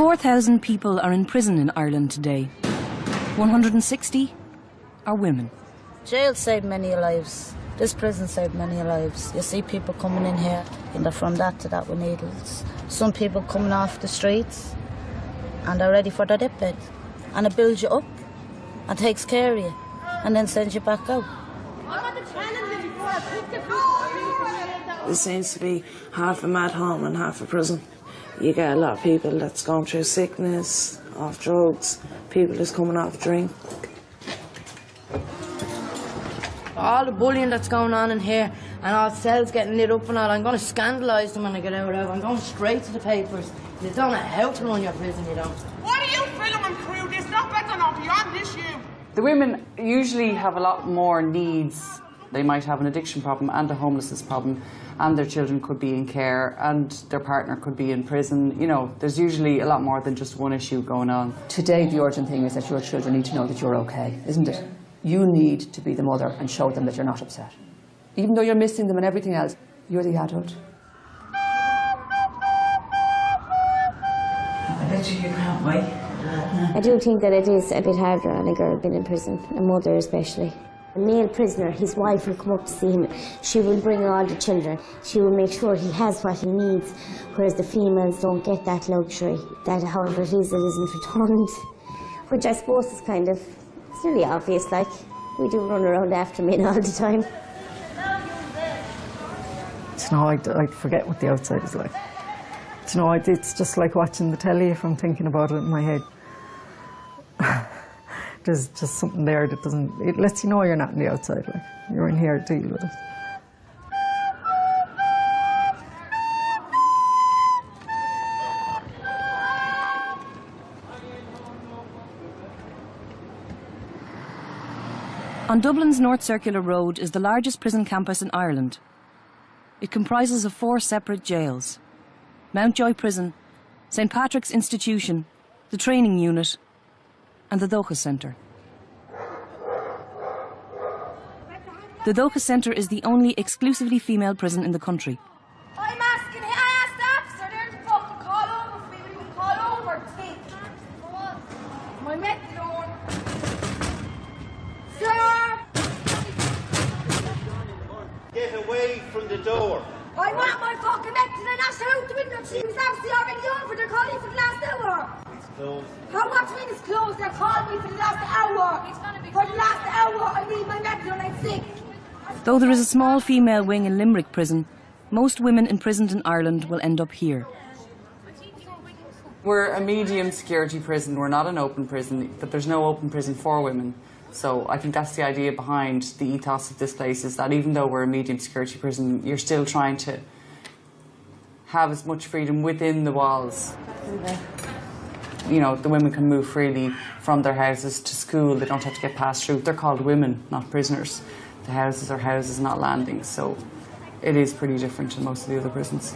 4,000 people are in prison in Ireland today. 160 are women. Jail saved many lives. This prison saved many lives. You see people coming in here, and they're from that to that with needles. Some people coming off the streets, and they're ready for their deathbed. And it builds you up, and takes care of you, and then sends you back out. There seems to be half a mad home and half a prison. You get a lot of people that's going through sickness, off drugs, people that's coming off drink. All the bullying that's going on in here and all cells getting lit up and all, I'm going to scandalise them when I get out. I'm going straight to the papers. You don't know how to run your prison, you don't. What are you filming, crew? There's no better not beyond this, you. The women usually have a lot more needs. They might have an addiction problem and a homelessness problem, and their children could be in care and their partner could be in prison. You know, there's usually a lot more than just one issue going on. Today the urgent thing is that your children need to know that you're okay, isn't it? You need to be the mother and show them that you're not upset. Even though you're missing them and everything else, you're the adult. I bet you can't wait. I do think that it is a bit harder on a girl being in prison, a mother especially. A male prisoner, his wife will come up to see him. She will bring all the children. She will make sure he has what he needs, whereas the females don't get that luxury. That, however it isn't returned, which I suppose is kind of, it's really obvious, like, we do run around after men all the time. You know, I'd forget what the outside is like. You know, it's just like watching the telly if I'm thinking about it in my head. There's just something there that doesn't, it lets you know you're not on the outside, like, you're in here to deal with it. On Dublin's North Circular Road is the largest prison campus in Ireland. It comprises of 4 separate jails: Mountjoy Prison, St Patrick's Institution, the Training Unit and the Dócha Centre. The Dócha Centre is the only exclusively female prison in the country. I'm asking, I asked the officer there to fucking call over for me. Will you call over, please? My methadone. Sir! Get away from the door. I want my fucking methadone. I should out the window. She was obviously already on for their calling for the last hour. It's closed. How much mean it's closed? They called me for the last hour. For the last hour, I need my methadone. I'm sick. Though there is a small female wing in Limerick Prison, most women imprisoned in Ireland will end up here. We're a medium security prison. We're not an open prison, but there's no open prison for women. So I think that's the idea behind the ethos of this place, is that even though we're a medium security prison, you're still trying to have as much freedom within the walls. You know, the women can move freely from their houses to school. They don't have to get passed through. They're called women, not prisoners. The houses are houses, not landings. So it is pretty different to most of the other prisons.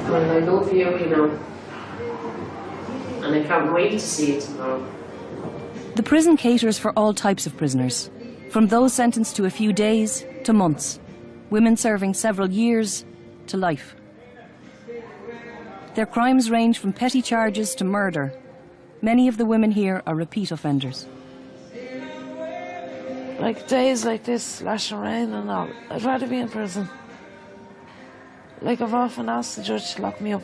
Well, I love you, you know. And I can't wait to see you tomorrow. The prison caters for all types of prisoners, from those sentenced to a few days to months, women serving several years to life. Their crimes range from petty charges to murder. Many of the women here are repeat offenders. Like days like this, slashing rain and all, I'd rather be in prison. Like, I've often asked the judge to lock me up.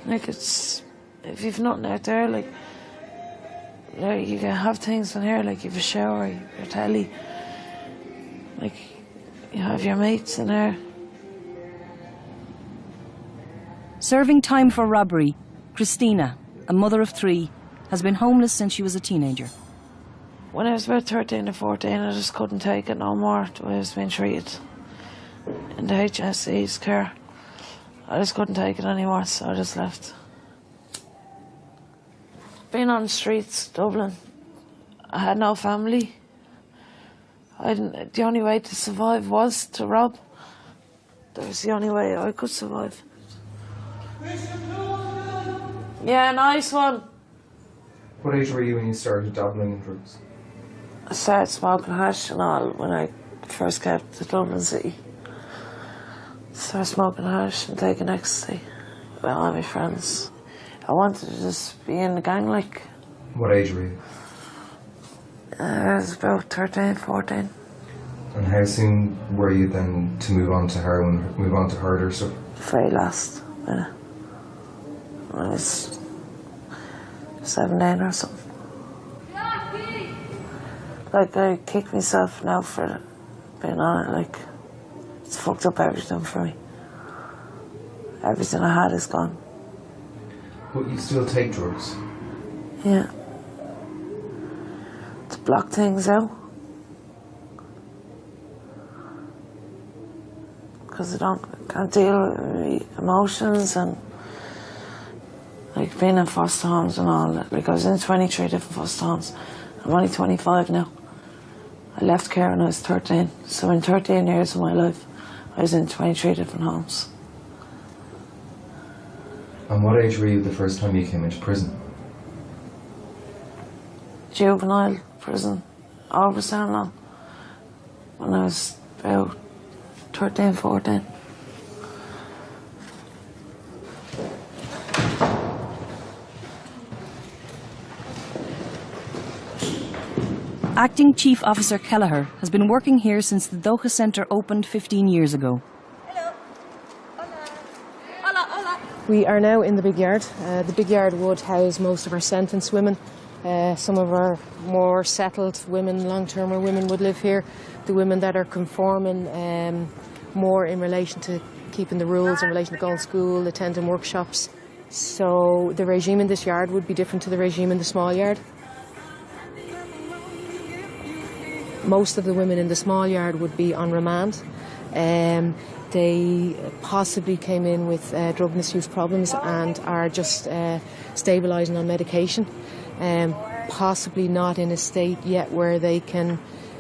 Like, it's, if you've nothing out there, like you can have things in here, like you have a shower, your telly, like you have your mates in there. Serving time for robbery, Christina, a mother of 3, has been homeless since she was a teenager. When I was about 13 or 14, I just couldn't take it no more, the way I was being treated in the HSE's care. I just couldn't take it anymore, so I just left. Being on the streets, Dublin, I had no family. The only way to survive was to rob. That was the only way I could survive. Yeah, nice one. What age were you when you started dabbling in drugs? I started smoking hash and all when I first came to Dublin City. Start smoking hash and taking ecstasy with all my friends. I wanted to just be in the gang, like. What age were you? I was about 13, 14. And how soon were you then to move on to heroin, move on to harder stuff? Very last minute. I was 17 or something. Like, I kick myself now for being on it, like, it's fucked up everything for me. Everything I had is gone. But you still take drugs? Yeah. To block things out. Because I can't deal with my emotions and like being in foster homes and all that. Like I was in 23 different foster homes. I'm only 25 now. I left care when I was 13. So in 13 years of my life, I was in 23 different homes. And what age were you the first time you came into prison? Juvenile prison, over so long. When I was about 13, 14. Acting Chief Officer Kelleher has been working here since the Dócha Centre opened 15 years ago. We are now in the big yard. The big yard would house most of our sentenced women. Some of our more settled women, long-termer women would live here. The women that are conforming more in relation to keeping the rules, in relation to going to school, attending workshops. So the regime in this yard would be different to the regime in the small yard. Most of the women in the small yard would be on remand. They possibly came in with drug misuse problems and are just stabilising on medication. Possibly not in a state yet where they can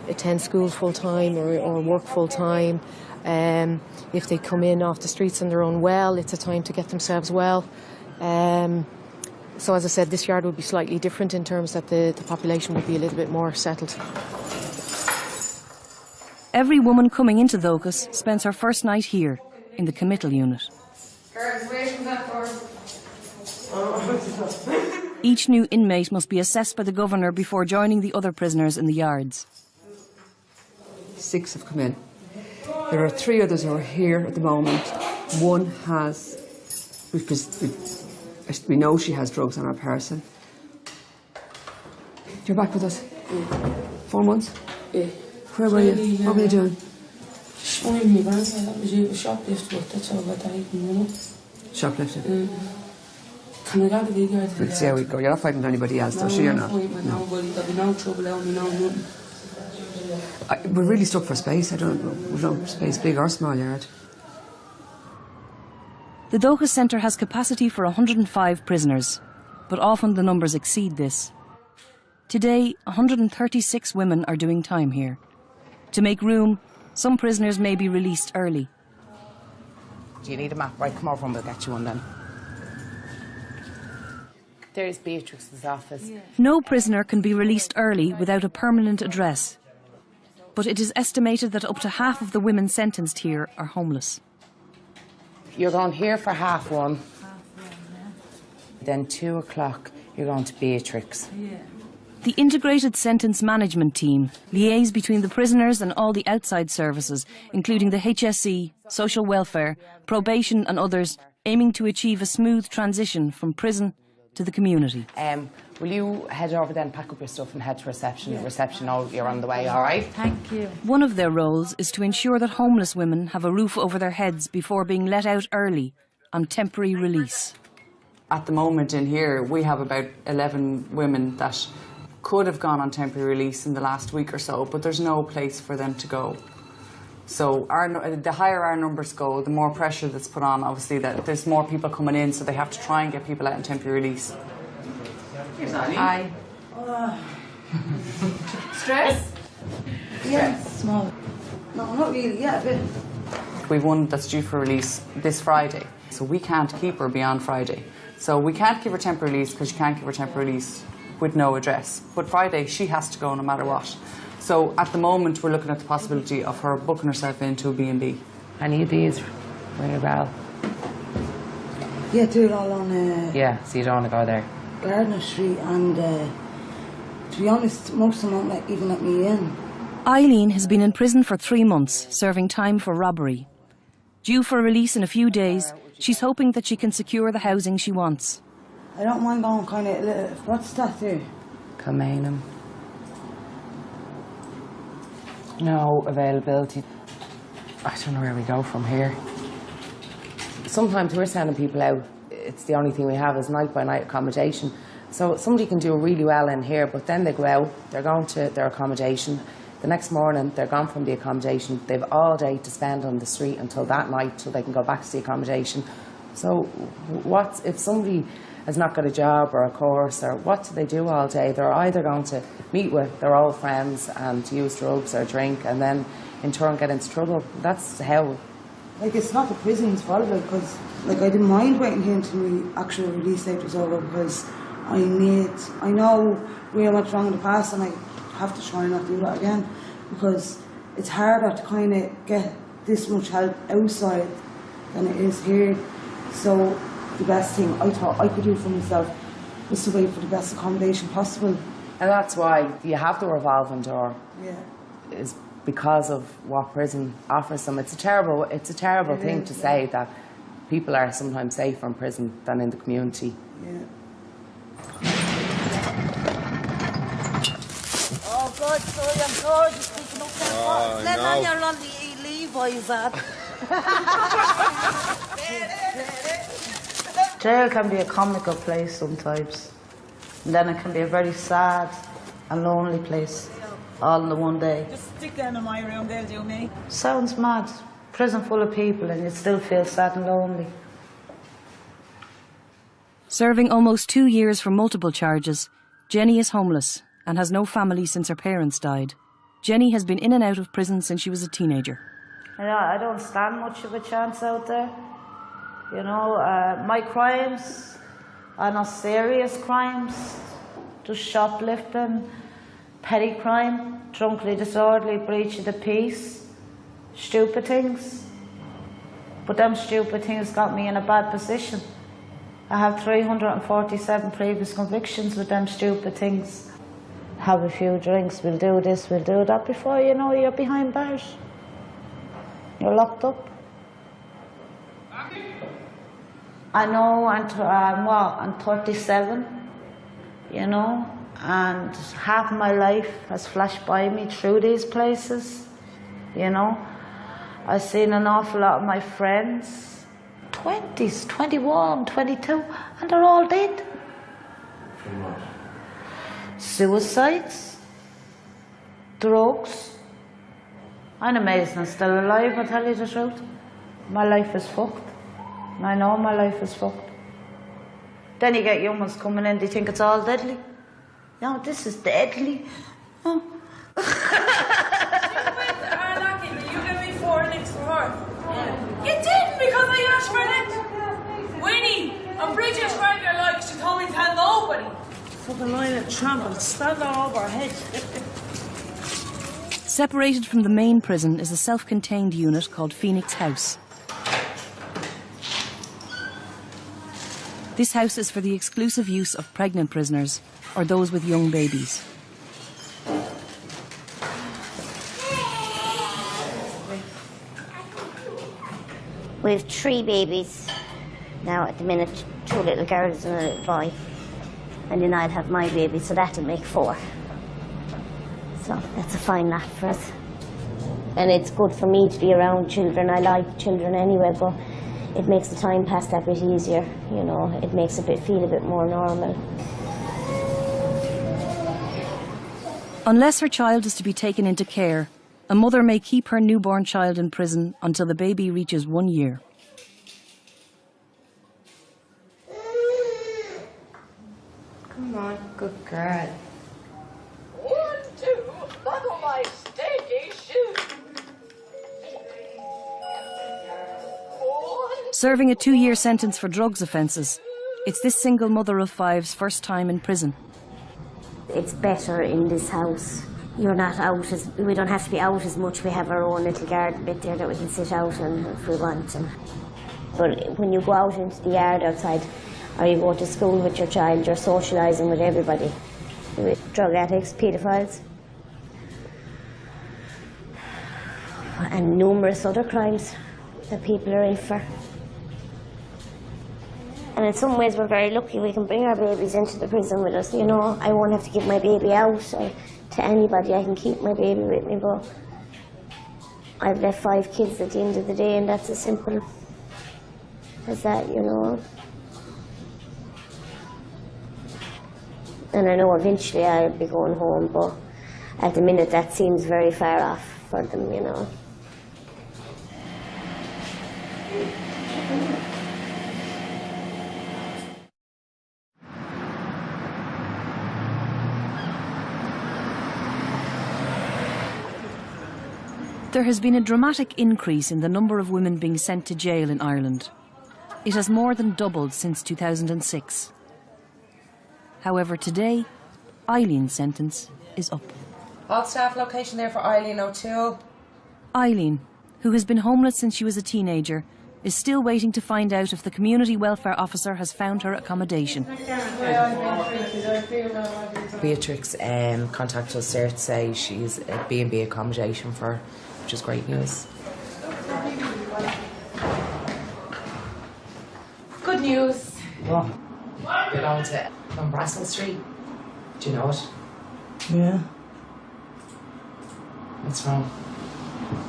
attend school full-time or work full-time. If they come in off the streets on their own well, it's a time to get themselves well. So as I said, this yard would be slightly different in terms that the population would be a little bit more settled. Every woman coming into Dóchas spends her first night here, in the committal unit. Each new inmate must be assessed by the governor before joining the other prisoners in the yards. 6 have come in. There are 3 others who are here at the moment. One has, we know she has drugs on her person. You're back with us? 4 months? Yeah. Where were you? What were you doing? Showing me grandson, that was you, shoplift, but that's all about that, you know. Shoplifting? Can I go to the big yard? We'll see how we go. You're not fighting with anybody else, though, sure you're not? No, there'll be no trouble out, no nothing. We're really stuck for space. I don't know. We've no space, big or small yard. The Dócha Centre has capacity for 105 prisoners, but often the numbers exceed this. Today, 136 women are doing time here. To make room, some prisoners may be released early. Do you need a map? Right, come over and we'll get you one then. There's Beatrix's office. No prisoner can be released early without a permanent address. But it is estimated that up to half of the women sentenced here are homeless. You're going here for 1:30. Then 2 o'clock, you're going to Beatrix. The integrated sentence management team liaise between the prisoners and all the outside services, including the HSE, social welfare, probation and others, aiming to achieve a smooth transition from prison to the community. Will you head over then, pack up your stuff and head to reception? Reception, you're on the way, all right? Thank you. One of their roles is to ensure that homeless women have a roof over their heads before being let out early on temporary release. At the moment in here, we have about 11 women that could have gone on temporary release in the last week or so, but there's no place for them to go. So the higher our numbers go, the more pressure that's put on, obviously, that there's more people coming in, so they have to try and get people out on temporary release. Hi. Stress? Yeah, small. No, not really, yeah, a bit. We've one that's due for release this Friday, so we can't keep her beyond Friday. So we can't give her temporary release because you can't give her temporary release with no address. But Friday, she has to go no matter what. So at the moment, we're looking at the possibility of her booking herself into a B&B. Any of these Ring a bell. Yeah, do it all on Yeah, so you don't want to go there. Gardner Street, and to be honest, most of them won't even let me in. Eileen has been in prison for 3 months, serving time for robbery. Due for release in a few days, she's hoping that she can secure the housing she wants. I don't mind going kind of, what's that there? Kilmainham. No availability. I don't know where we go from here. Sometimes we're sending people out. It's the only thing we have is night-by-night accommodation. So somebody can do really well in here, but then they go out, they're going to their accommodation. The next morning, they're gone from the accommodation. They've all day to spend on the street until that night, till they can go back to the accommodation. So if somebody has not got a job or a course, or what do they do all day? They're either going to meet with their old friends and use drugs or drink, and then in turn get into trouble. That's how. Like, it's not the prison's fault, because I didn't mind waiting here until the actual release date was over, because I know real much wrong in the past, and I have to try and not do that again, because it's harder to kind of get this much help outside than it is here. So the best thing I thought I could do for myself was to wait for the best accommodation possible. And that's why you have the revolving door. Yeah. Is because of what prison offers them. It's a terrible thing to say that people are sometimes safer in prison than in the community. Yeah. Oh God, sorry, I'm gorgeous picking up them bottles. Let on your lonely Levi's at. Jail can be a comical place sometimes. And then it can be a very sad and lonely place. All in the one day. Just stick them in my room, they'll do me. Sounds mad. Prison full of people and you still feel sad and lonely. Serving almost 2 years for multiple charges, Jenny is homeless and has no family since her parents died. Jenny has been in and out of prison since she was a teenager. I don't stand much of a chance out there. You know, my crimes are not serious crimes, just shoplifting, petty crime, drunkenly disorderly, breach of the peace, stupid things. But them stupid things got me in a bad position. I have 347 previous convictions with them stupid things. Have a few drinks, we'll do this, we'll do that, before you know you're behind bars. You're locked up. I know I'm 37, you know, and half my life has flashed by me through these places, you know. I've seen an awful lot of my friends, 20s, 21, 22, and they're all dead. From what? Suicides, drugs. I'm amazed I'm still alive, I tell you the truth. My life is fucked. I know my life is fucked. Then you get young ones coming in, they think it's all deadly. No, this is deadly. Oh. You gave me 4 nicks for her. Yeah. You didn't, because I asked for it. Winnie, a British regular like she told me to tell nobody. Fucking lying at tramp and stand all over her head. Separated from the main prison is a self-contained unit called Phoenix House. This house is for the exclusive use of pregnant prisoners or those with young babies. We have 3 babies now at the minute, 2 little girls and a little boy. And then I'll have my baby, so that'll make 4. So that's a fine lot for us. And it's good for me to be around children. I like children anyway, but it makes the time pass that bit easier, you know. It makes it feel a bit more normal. Unless her child is to be taken into care, a mother may keep her newborn child in prison until the baby reaches 1 year. Come on, good girl. 1, 2, buckle my stinky shoes. Serving a 2-year sentence for drugs offences, it's this single mother of 5's first time in prison. It's better in this house. You're not out we don't have to be out as much. We have our own little garden bit there that we can sit out in if we want. And But when you go out into the yard outside, or you go to school with your child, you're socialising with everybody. With drug addicts, paedophiles, and numerous other crimes that people are in for. And in some ways we're very lucky we can bring our babies into the prison with us. You know, I won't have to give my baby out to anybody. I can keep my baby with me, but I've left 5 kids at the end of the day, and that's as simple as that, you know. And I know eventually I'll be going home, but at the minute that seems very far off for them, you know. There has been a dramatic increase in the number of women being sent to jail in Ireland. It has more than doubled since 2006. However, today, Eileen's sentence is up. All staff location there for Eileen O'Toole. Eileen, who has been homeless since she was a teenager, is still waiting to find out if the community welfare officer has found her accommodation. Beatrix contacted us there to say she's a B&B accommodation for her, which is great news. Good news. What? We're going to Brassil Street. Do you know it? Yeah. What's wrong?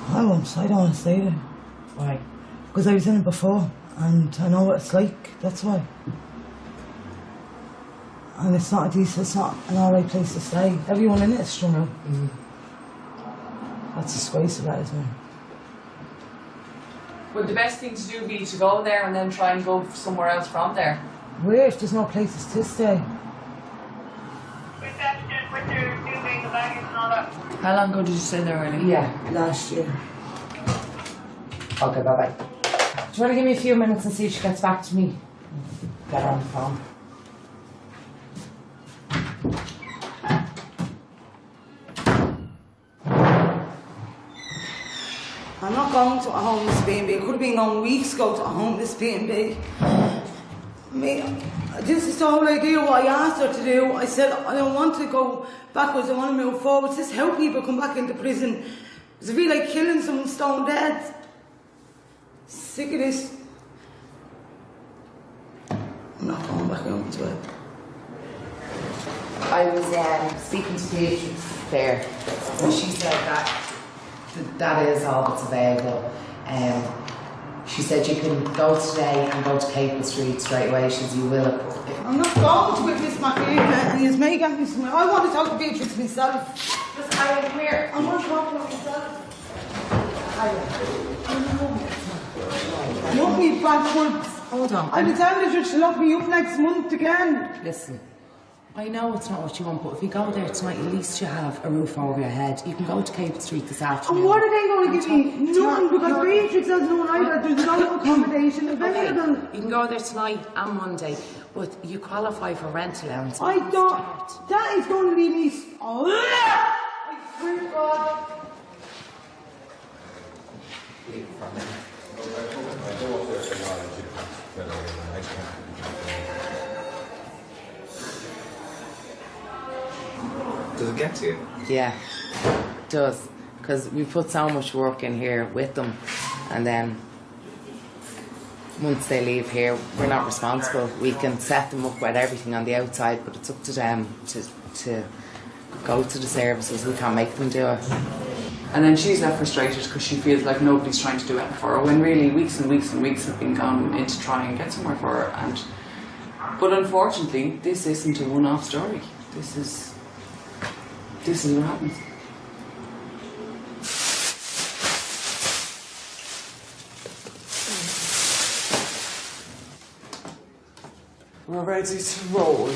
I don't want to stay there. Why? Because I was in it before, and I know what it's like, that's why. And it's not an alright place to stay. Everyone in it is strung out. That's a disgrace of that, isn't it? Would the best thing to do be to go there and then try and go somewhere else from there? Where? If there's no places to stay. How long ago did you stay there, Eileen? Yeah, last year. Okay, bye-bye. Do you want to give me a few minutes and see if she gets back to me? Get her on the phone. I'm not going to a homeless B&B. I could have been going weeks ago to a homeless B&B. This is the whole idea what I asked her to do. I said, I don't want to go backwards, I want to move forwards. Just help people come back into prison. It's a bit like killing someone stone dead. Sick of this. I'm not going back home to it. I was speaking to Beatrix there, and she said that is all that's available. She said you can go today and go to Capel Street straight away. She says you will. I'm not going to witness my behaviour, and he's making me smile. I want to talk to Beatrix myself. Just come here. I want to talk to her myself. Look me backwards. Hold on. I'll be telling her she'll lock me up next month again. Listen, I know it's not what you want, but if you go there tonight, at least you have a roof over your head. You can go to Capel Street this afternoon. And what are they going to give me? None, because Beatrix has no either. There's no accommodation available. You can go there tonight and Monday, but you qualify for rent allowance. I don't. That is going to leave me. I swear to God. Does it get to you? Yeah, it does. Because we put so much work in here with them, and then once they leave here, we're not responsible. We can set them up with everything on the outside, but it's up to them to go to the services. We can't make them do it. And then she's left frustrated because she feels like nobody's trying to do it for her, when really weeks and weeks and weeks have been gone into trying and get somewhere for her. But unfortunately, this isn't a one-off story. This is what happens. We're ready to roll.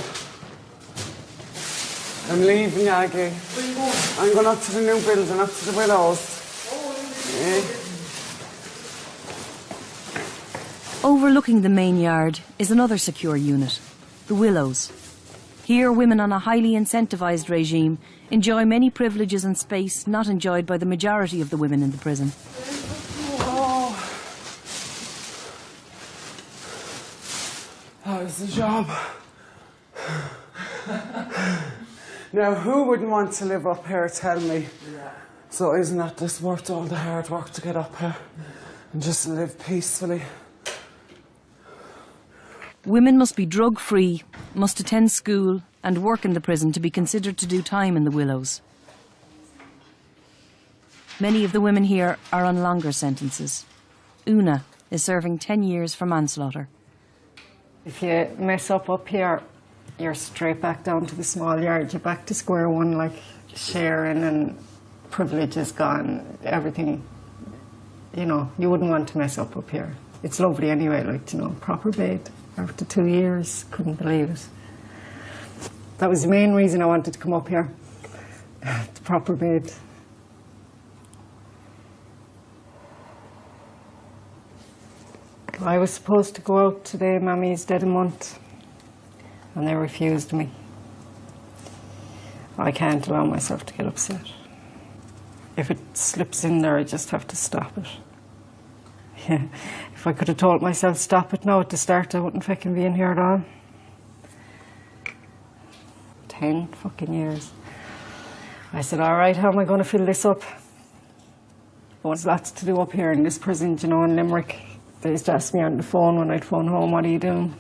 I'm leaving, Aggie. Where are you going? I'm going up to the new building, up to the Willows. Yeah. Overlooking the main yard is another secure unit, the Willows. Here, women on a highly incentivised regime enjoy many privileges and space not enjoyed by the majority of the women in the prison. Oh. is the job. Now, who wouldn't want to live up here, tell me? Yeah. So isn't that this worth all the hard work to get up here and just live peacefully? Women must be drug-free, must attend school and work in the prison to be considered to do time in the Willows. Many of the women here are on longer sentences. Una is serving 10 years for manslaughter. If you mess up here, you're straight back down to the small yard. You're back to square one, like sharing and privilege is gone, everything. You know, you wouldn't want to mess up here. It's lovely anyway, like, you know, proper bed. After 2 years, couldn't believe it. That was the main reason I wanted to come up here. The proper bed. I was supposed to go out today, Mammy's dead a month, and they refused me. I can't allow myself to get upset. If it slips in there, I just have to stop it. Yeah. If I could have told myself stop it now at the start, I wouldn't fucking be in here at all. 10 fucking years. I said, all right, how am I going to fill this up? Well, there's lots to do up here in this prison, you know, in Limerick. They used to ask me on the phone when I'd phone home, what are you doing?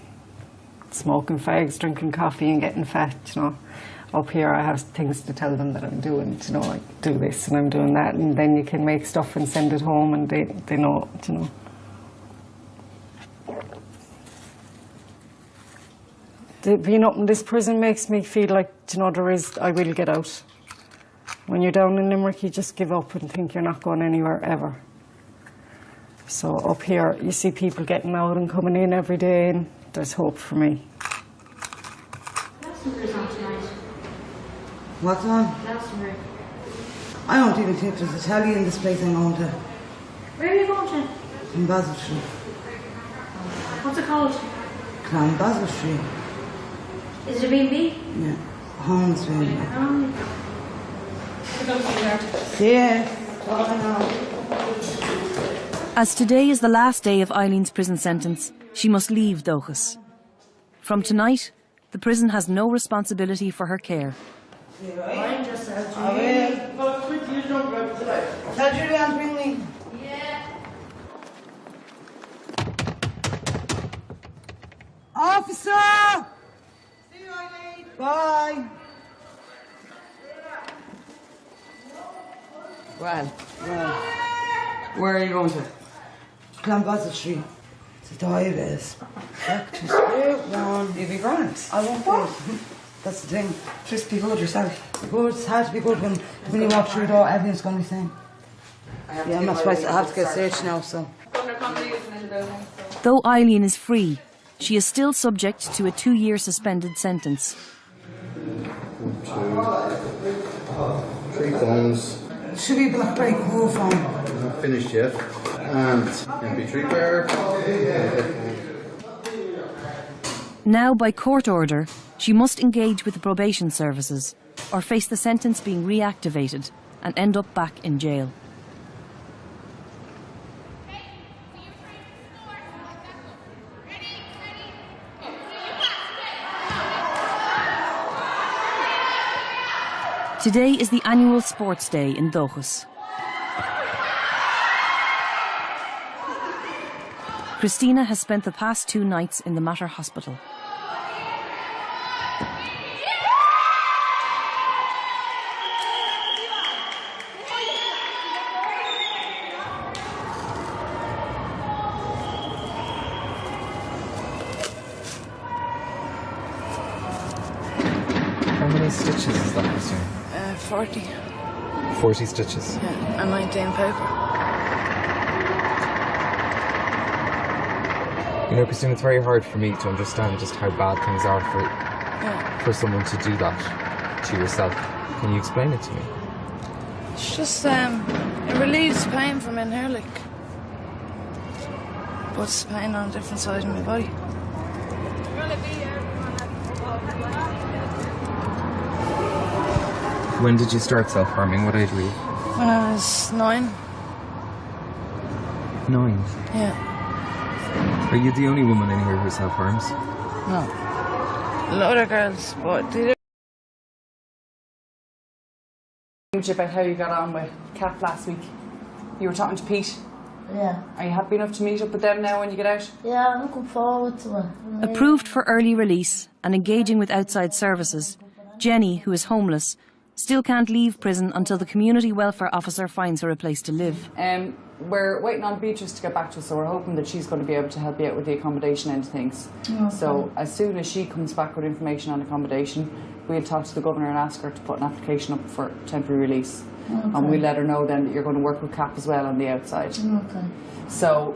Smoking fags, drinking coffee and getting fat, you know. Up here I have things to tell them that I'm doing, you know, I do this and I'm doing that, and then you can make stuff and send it home and they know, you know. Being up in this prison makes me feel like, you know, I will get out. When you're down in Limerick, you just give up and think you're not going anywhere ever. So up here, you see people getting out and coming in every day, and there's hope for me. What's on? I don't even think there's a telly in this place I'm going to. Where are you going to? In Basil Street. What's it called? Clan Basil Street. Is it a B&B? Yeah. Homeless B&B. Oh. Yeah. Talking now. As today is the last day of Eileen's prison sentence, she must leave Dóchas. From tonight, the prison has no responsibility for her care. Mind yourself, Julie. I will. Tell Julianne to bring me. Yeah. Officer! See you, Eileen. Bye. Well, Where are you going to? Clan Basil Street. To die this. Back to square one. You'll be grand. I won't go. That's the thing. Just be good yourself. Be good. It's hard to be good when you walk through the door, everything's going to be the same. Yeah, I'm not supposed to have to get searched now, so. Though Eileen is free, she is still subject to a 2-year suspended sentence. 1, 2, 3 phones. Should be BlackBerry Core phone. Not finished yet. And MP3 player. Now, by court order, she must engage with the probation services or face the sentence being reactivated and end up back in jail. Today is the annual sports day in Dóchas. Christina has spent the past 2 nights in the Mater Hospital. How many stitches is that, Christina? 40. 40 stitches? Yeah, and 19 paper. You know, Christina, it's very hard for me to understand just how bad things are for someone to do that to yourself. Can you explain it to me? It's just, it relieves pain from in here, like. Puts pain on a different side of my body. When did you start self-harming? What age were you? When I was 9. 9? Yeah. Are you the only woman in here who self-harms? No. Other girls, but they About how you got on with Cap last week. You were talking to Pete. Yeah. Are you happy enough to meet up with them now when you get out? Yeah, I'm looking forward to it. Approved for early release and engaging with outside services, Jenny, who is homeless, still can't leave prison until the community welfare officer finds her a place to live. We're waiting on Beatrice to get back to us, so we're hoping that she's going to be able to help you out with the accommodation end of things. Okay. So as soon as she comes back with information on accommodation, we'll talk to the governor and ask her to put an application up for temporary release. Okay. And we'll let her know then that you're going to work with CAP as well on the outside. Okay. So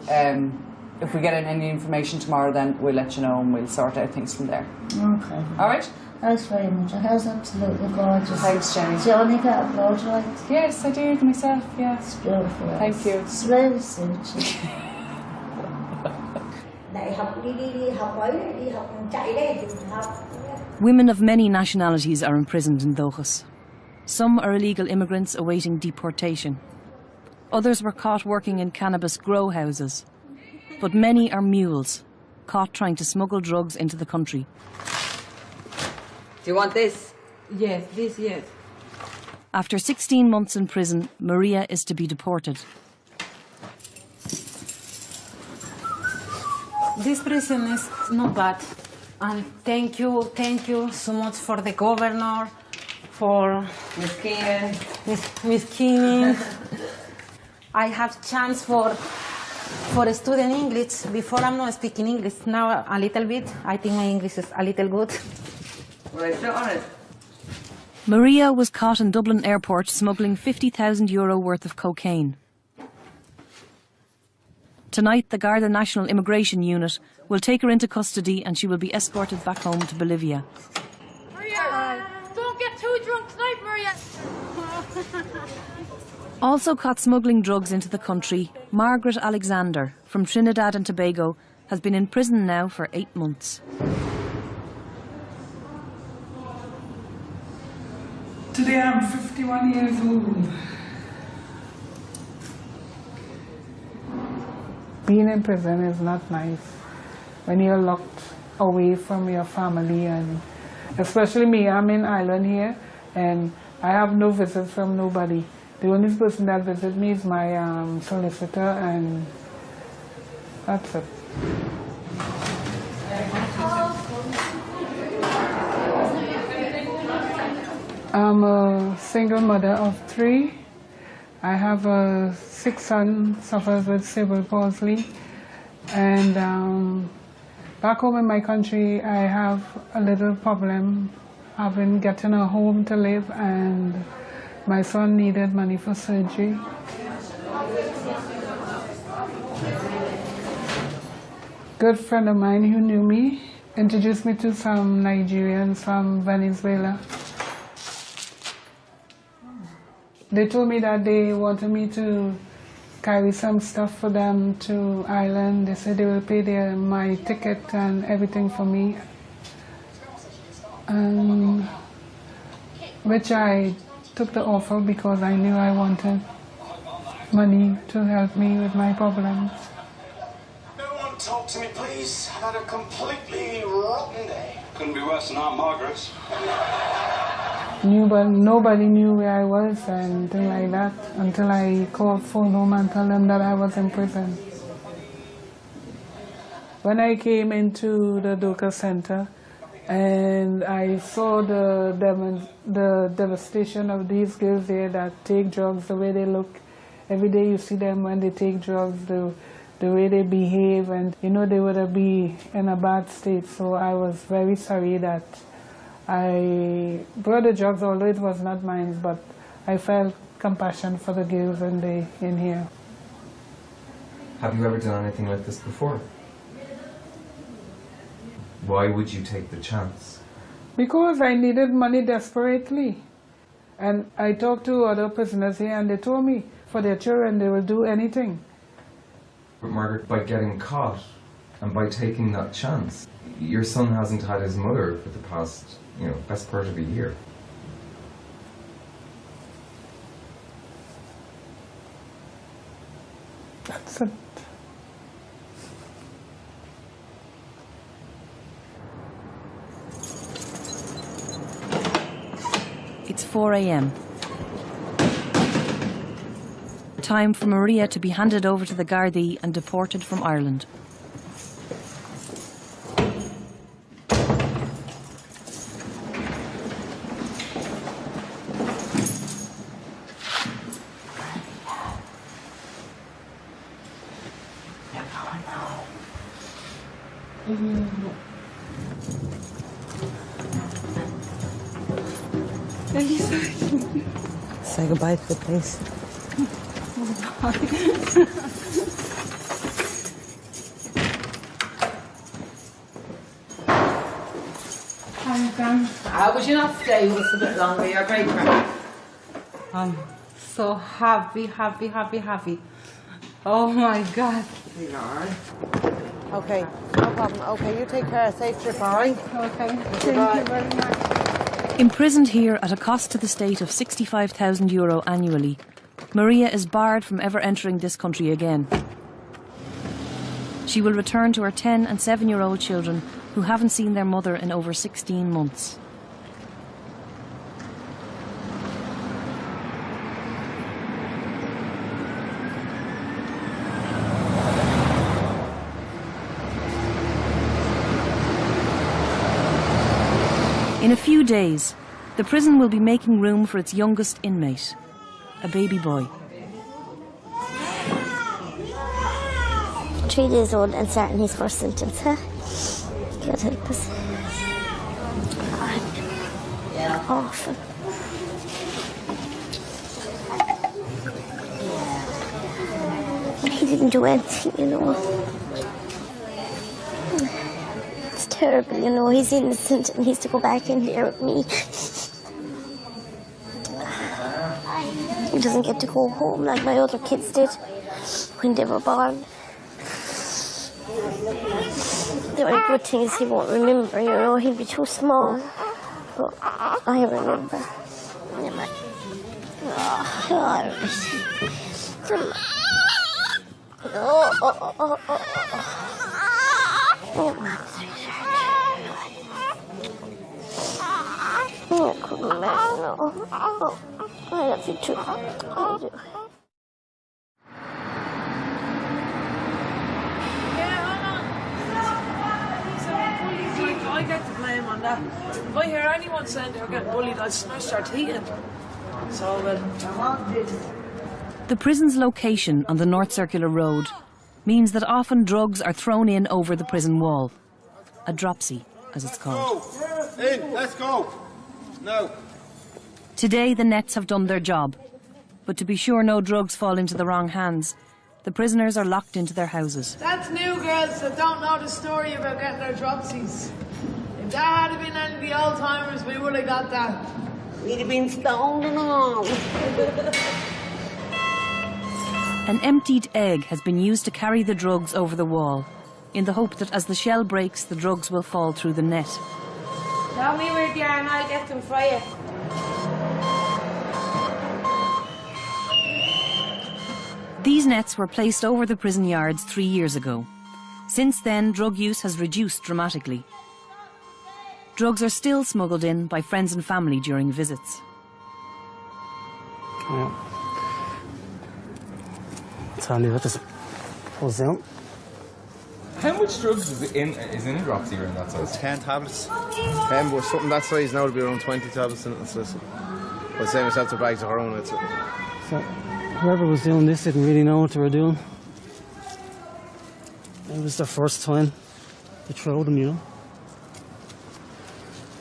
if we get any information tomorrow, then we'll let you know and we'll sort out things from there. Okay. All right? Thanks very much. It was absolutely gorgeous. Thanks, Jenny. Do you only get a blowjob? Yes, I did myself, yeah. It's beautiful. Thank you. It's really suits you. Women of many nationalities are imprisoned in Dochas. Some are illegal immigrants awaiting deportation. Others were caught working in cannabis grow houses. But many are mules, caught trying to smuggle drugs into the country. Do you want this? Yes, this, yes. After 16 months in prison, Maria is to be deported. This prison is not bad. And thank you so much for the governor, for Miss Keenan. Miss Keenan. I have chance for student English. Before I'm not speaking English, now a little bit. I think my English is a little good. Well, I sit on it. Maria was caught in Dublin airport smuggling €50,000 worth of cocaine. Tonight, the Garda National Immigration Unit will take her into custody and she will be escorted back home to Bolivia. Maria, don't get too drunk tonight, Maria. Also caught smuggling drugs into the country, Margaret Alexander from Trinidad and Tobago has been in prison now for 8 months. Today I'm 51 years old. Being in prison is not nice when you're locked away from your family, and especially me, I'm in Ireland here and I have no visits from nobody. The only person that visits me is my solicitor, and that's it. I'm a single mother of 3. I have a 6 son suffers with cerebral palsy, and back home in my country I have a little problem getting a home to live, and my son needed money for surgery. Good friend of mine who knew me introduced me to some Nigerians from Venezuela. They told me that they wanted me to carry some stuff for them to Ireland. They said they will pay my ticket and everything for me, which I took the offer because I knew I wanted money to help me with my problems. No one talk to me, please. I've had a completely rotten day. Couldn't be worse than Aunt Margaret's. But nobody knew where I was and things like that until I called phone home and told them that I was in prison. When I came into the Doka Center and I saw the devastation of these girls there that take drugs, the way they look, every day you see them when they take drugs, the way they behave, and you know they would be in a bad state. So I was very sorry that I brought the drugs, although it was not mine, but I felt compassion for the girls in here. Have you ever done anything like this before? Why would you take the chance? Because I needed money desperately. And I talked to other prisoners here and they told me for their children they will do anything. But Margaret, by getting caught and by taking that chance, your son hasn't had his mother for the past, best part of a year. That's it. It's 4 a.m. Time for Maria to be handed over to the Gardaí and deported from Ireland. Say goodbye to the place. How would you not stay with us a bit longer? You're great friend. I'm so happy. Oh my God. Okay, no problem. Okay, you take care. Safe trip, all right? Okay. Thank you very much. Imprisoned here at a cost to the state of €65,000 annually, Maria is barred from ever entering this country again. She will return to her 10 and 7-year-old children who haven't seen their mother in over 16 months. In a few days, the prison will be making room for its youngest inmate, a baby boy. 3 days old and starting his first sentence, huh? God help us. Awful. He didn't do anything, you know. It's terrible, you know. He's innocent and he's to go back in there with me. He doesn't get to go home like my other kids did when they were born. The only good thing is he won't remember, you know, he'll be too small. But I remember. I love you too. I do. I get to blame on that. If I hear anyone saying they're getting bullied, I'll smash their teeth in. So, The prison's location on the North Circular Road means that often drugs are thrown in over the prison wall. A dropsy, as it's called. In, let's go. No. Today the nets have done their job. But to be sure no drugs fall into the wrong hands, the prisoners are locked into their houses. That's new girls that don't know the story about getting their dropsies. If that had been any of the old timers, we would have got that. We'd have been stoned and all. An emptied egg has been used to carry the drugs over the wall, in the hope that as the shell breaks, the drugs will fall through the net. Tell me where they are and I'll get them for you. These nets were placed over the prison yards 3 years ago. Since then, drug use has reduced dramatically. Drugs are still smuggled in by friends and family during visits. Yeah. Tell you what, just pulls down. How much drugs is in a dropsy or in that size? 10 tablets. But something that size now would be around 20 tablets in it. So I'd say myself to bags of her own. So whoever was doing this didn't really know what they were doing. It was their first time to throw them, you know.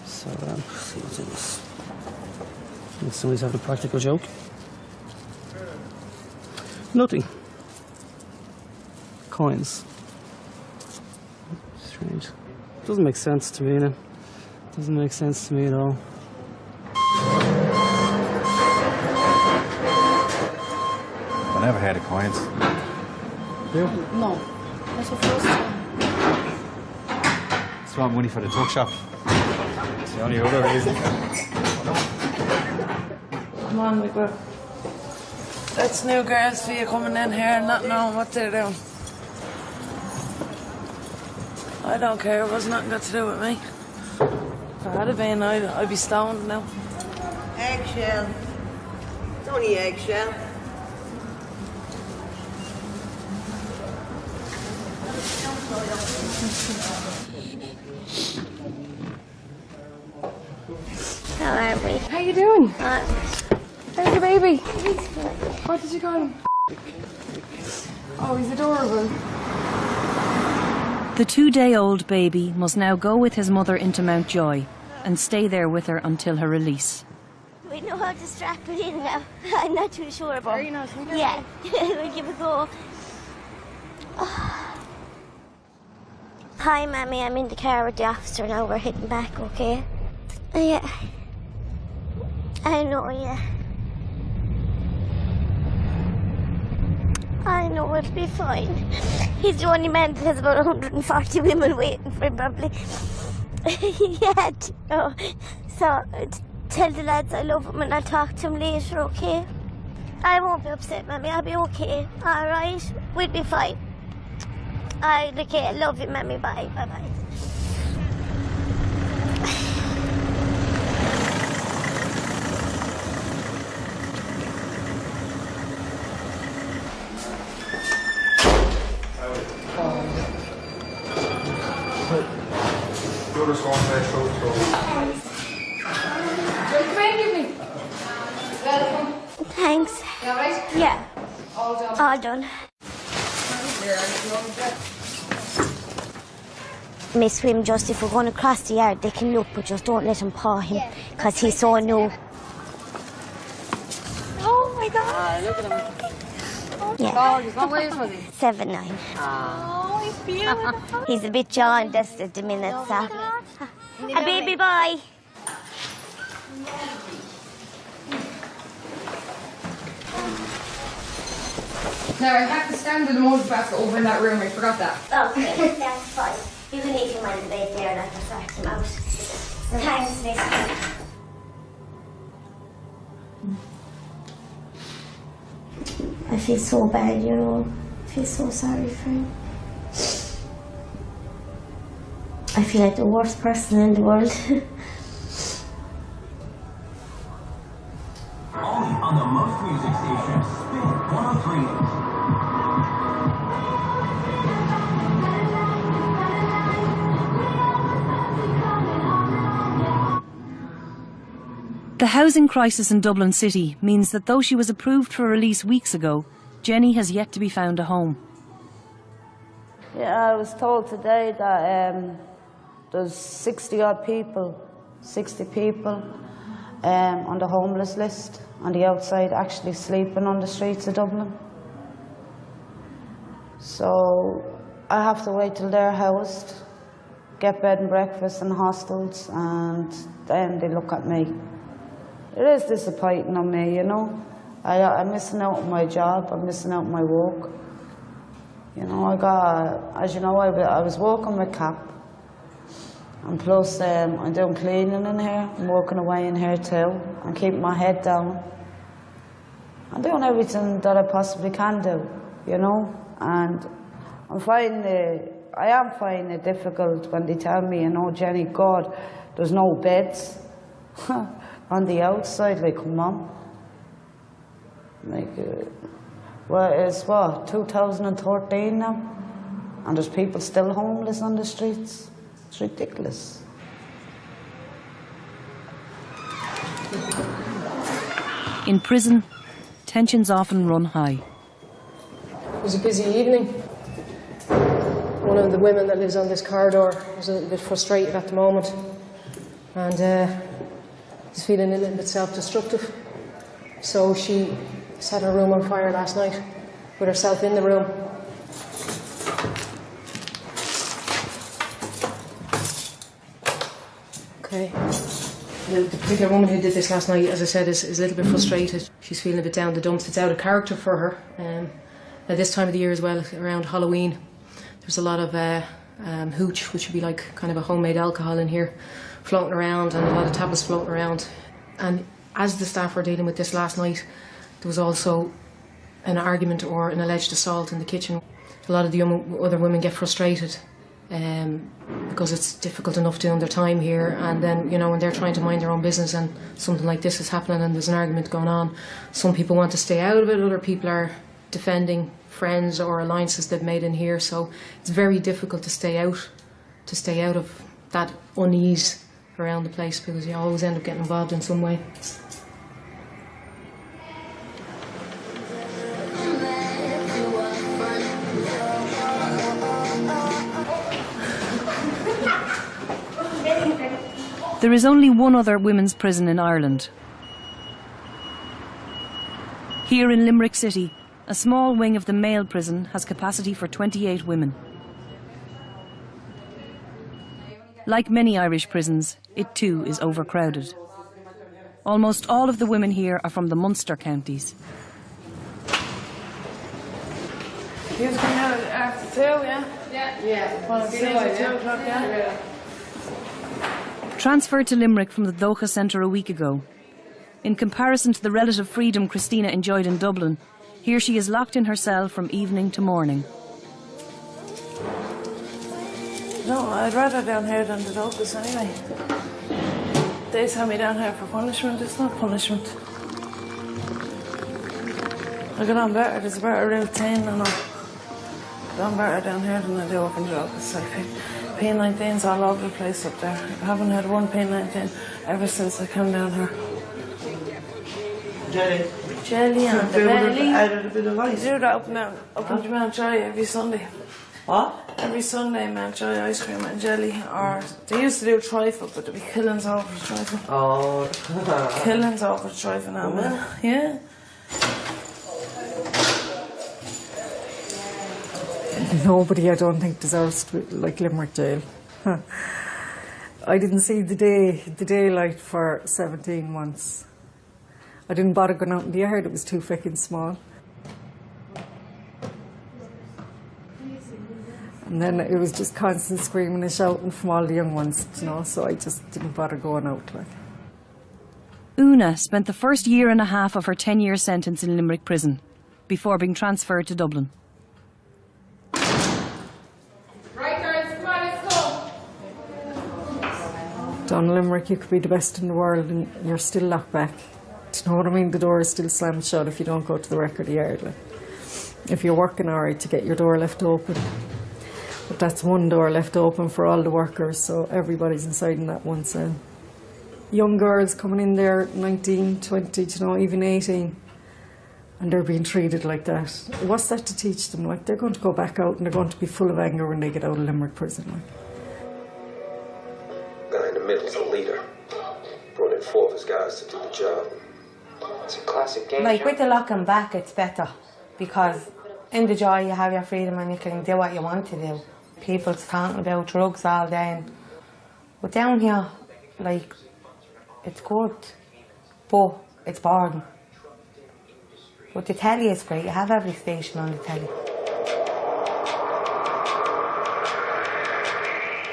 So, see what's in this. Somebody's having a practical joke. Nothing. Coins. Strange. Doesn't make sense to me, you know. Doesn't make sense to me at all. I never had a coins. You? No. That's the first time. Just want money for the tuck shop. It's the only other reason. Come on, we go. That's new girls for you coming in here and not knowing what they're doing. I don't care, it was nothing got to do with me. If I had been, I'd be stoned now. Eggshell. It's only eggshell. How are we? How you doing? There's the baby. What did you call him? Oh, he's adorable. The 2-day-old baby must now go with his mother into Mountjoy and stay there with her until her release. We know how to strap it in now. I'm not too sure, but yeah, we'll give it a go. Hi, Mammy. I'm in the car with the officer now. We're heading back, okay? Yeah. I know, yeah. I know it'll be fine. He's the only man that has about 140 women waiting for him, probably. Yeah, no. So, tell the lads I love him and I'll talk to him later, okay? I won't be upset, Mammy. I'll be okay. All right? We'll be fine. Okay, I love you, Mammy. Bye. Bye-bye. Thanks. You all right? Yeah. All done. All done. Miss Swim, just if we're going to cross the yard, they can look, but just don't let him paw him, because he's so new. Oh my God! Look at him. Yeah. God, he's not waiting for me. 7'9". Oh, he's beautiful. He's a bit jaundiced at the minute, so. A baby boy. Now, I have to stand in the motor basket over in that room. I forgot that. Okay, that's fine. You can leave him on the bed there and I can sort him out. Thanks, Miss. I feel so bad, you know. I feel so sorry for him. I feel like the worst person in the world. Only on the most music station, Spin 103. The housing crisis in Dublin City means that though she was approved for release weeks ago, Jenny has yet to be found a home. Yeah, I was told today that there's 60 people on the homeless list on the outside, actually sleeping on the streets of Dublin. So I have to wait till they're housed, get bed and breakfast in hostels, and then they look at me. It is disappointing on me, you know. I'm missing out on my job, I'm missing out on my work. You know, as you know, I was working with CAP. And plus, I'm doing cleaning in here, I'm working away in here too. I'm keeping my head down. I'm doing everything that I possibly can do, you know. And I am finding it difficult when they tell me, you know, Jenny, God, there's no beds on the outside. Like, come on. Like, well, it's what, 2013 now? And there's people still homeless on the streets. It's ridiculous. In prison, tensions often run high. It was a busy evening. One of the women that lives on this corridor was a little bit frustrated at the moment and is feeling a little bit self-destructive. So she set her room on fire last night with herself in the room. Okay. The particular woman who did this last night, as I said, is a little bit frustrated. She's feeling a bit down the dumps. It's out of character for her. At this time of the year as well, around Halloween, there's a lot of hooch, which would be like kind of a homemade alcohol in here, floating around, and a lot of tablets floating around. And as the staff were dealing with this last night, there was also an argument or an alleged assault in the kitchen. A lot of the other women get frustrated because it's difficult enough doing their time here, and then, you know, when they're trying to mind their own business and something like this is happening and there's an argument going on, some people want to stay out of it, other people are defending friends or alliances they've made in here, so it's very difficult to stay out of that unease around the place, because you always end up getting involved in some way. There is only one other women's prison in Ireland. Here in Limerick City, a small wing of the male prison has capacity for 28 women. Like many Irish prisons, it too is overcrowded. Almost all of the women here are from the Munster counties. He was coming out after 2, yeah? Yeah. Well, it's 2 o'clock, yeah? Transferred to Limerick from the Dócha Centre a week ago. In comparison to the relative freedom Christina enjoyed in Dublin, here she is locked in her cell from evening to morning. No, I'd rather down here than the Dóchas anyway. They sent me down here for punishment. It's not punishment. I get on better. There's a better routine and I get on better down here than I do up in the Dóchas. P19's all over the place up there. I haven't had one P19 ever since I came down here. Jelly and the belly. Added a bit of ice. They do that up in Mountjoy every Sunday. What? Every Sunday, Mountjoy ice cream and jelly. Or they used to do trifle, but there'd be killings over the trifle. Oh. Killings over the trifle now, man. Yeah. Nobody, I don't think, deserves to be like Limerick jail. I didn't see the daylight for 17 months. I didn't bother going out in the yard, it was too fucking small. And then it was just constant screaming and shouting from all the young ones, you know, so I just didn't bother going out. Like. Una spent the first year and a half of her 10-year sentence in Limerick prison before being transferred to Dublin. Down in Limerick, you could be the best in the world and you're still locked back. Do you know what I mean? The door is still slammed shut if you don't go to the record yard. Like. If you're working alright, to get your door left open. But that's one door left open for all the workers, so everybody's inside in that one cell. Young girls coming in there, 19, 20, you know, even 18, and they're being treated like that. What's that to teach them? Like, they're going to go back out and they're going to be full of anger when they get out of Limerick prison. Like. Guy in the middle is the leader. Brought in 4 of his guys to do the job. It's a classic game. Like with the locking back, it's better because in the joy you have your freedom and you can do what you want to do. People's talking about drugs all day, but down here, like, it's good, but it's boring. But the telly is great. You have every station on the telly.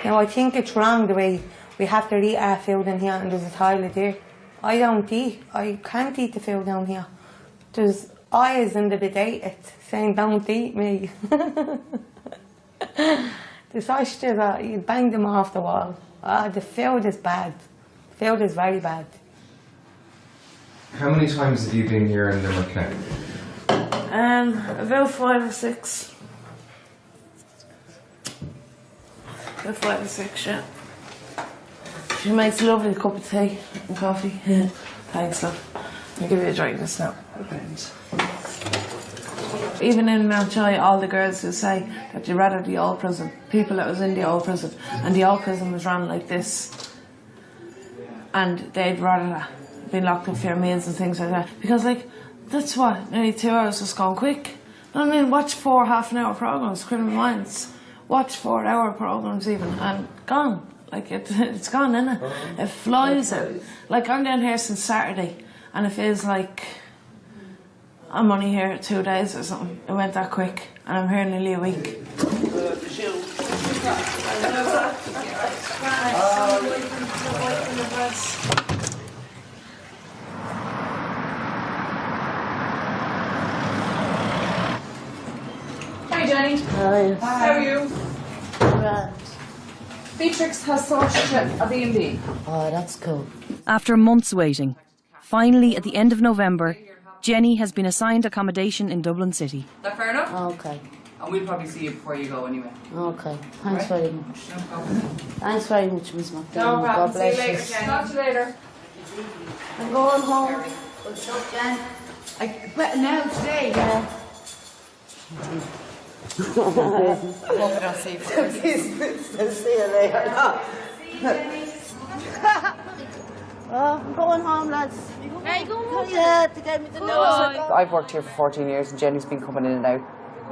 You know, I think it's wrong the way we have to eat our food in here and there's a toilet there. I don't eat. I can't eat the food down here. There's eyes in the bidet saying, "Don't eat me." The sausages, you bang them off the wall. The food is bad. The food is very bad. How many times have you been here in Limerick now? About 5 or 6. About 5 or 6, yeah. She makes a lovely cup of tea and coffee. Yeah. Thanks, love. I'll give you a drink just now. Even in Mountjoy, all the girls who say that they rather the old prison, people that was in the old prison, and the old prison was run like this, and they'd rather been locked up for meals and things like that. Because, like, that's what, nearly 2 hours just gone quick. I mean, watch 4 half-an-hour programmes, Criminal Minds. Watch 4-hour programmes even, and gone. Like, it's gone, innit? It flies out. Like, I'm down here since Saturday, and it feels like I'm only here 2 days or something. It went that quick, and I'm here nearly a week. Hi, Jenny. Hi. How are you? Right. Beatrix has sorted a B&B. Oh, that's cool. After months waiting, finally at the end of November, Jenny has been assigned accommodation in Dublin City. Is that fair enough? Okay. And we'll probably see you before you go anyway. Okay. Thanks Right? very much. No problem. Thanks very much, Miss McDonald. No problem. God See you bless later, you. Jen. Talk to you later. I'm going home. Good luck, Jen. Better now, today. Yeah. Hope I'll see you first. See you later. Oh, I'm going home, lads. Hey, go home. Yeah, to get me the news. I've worked here for 14 years and Jenny's been coming in and out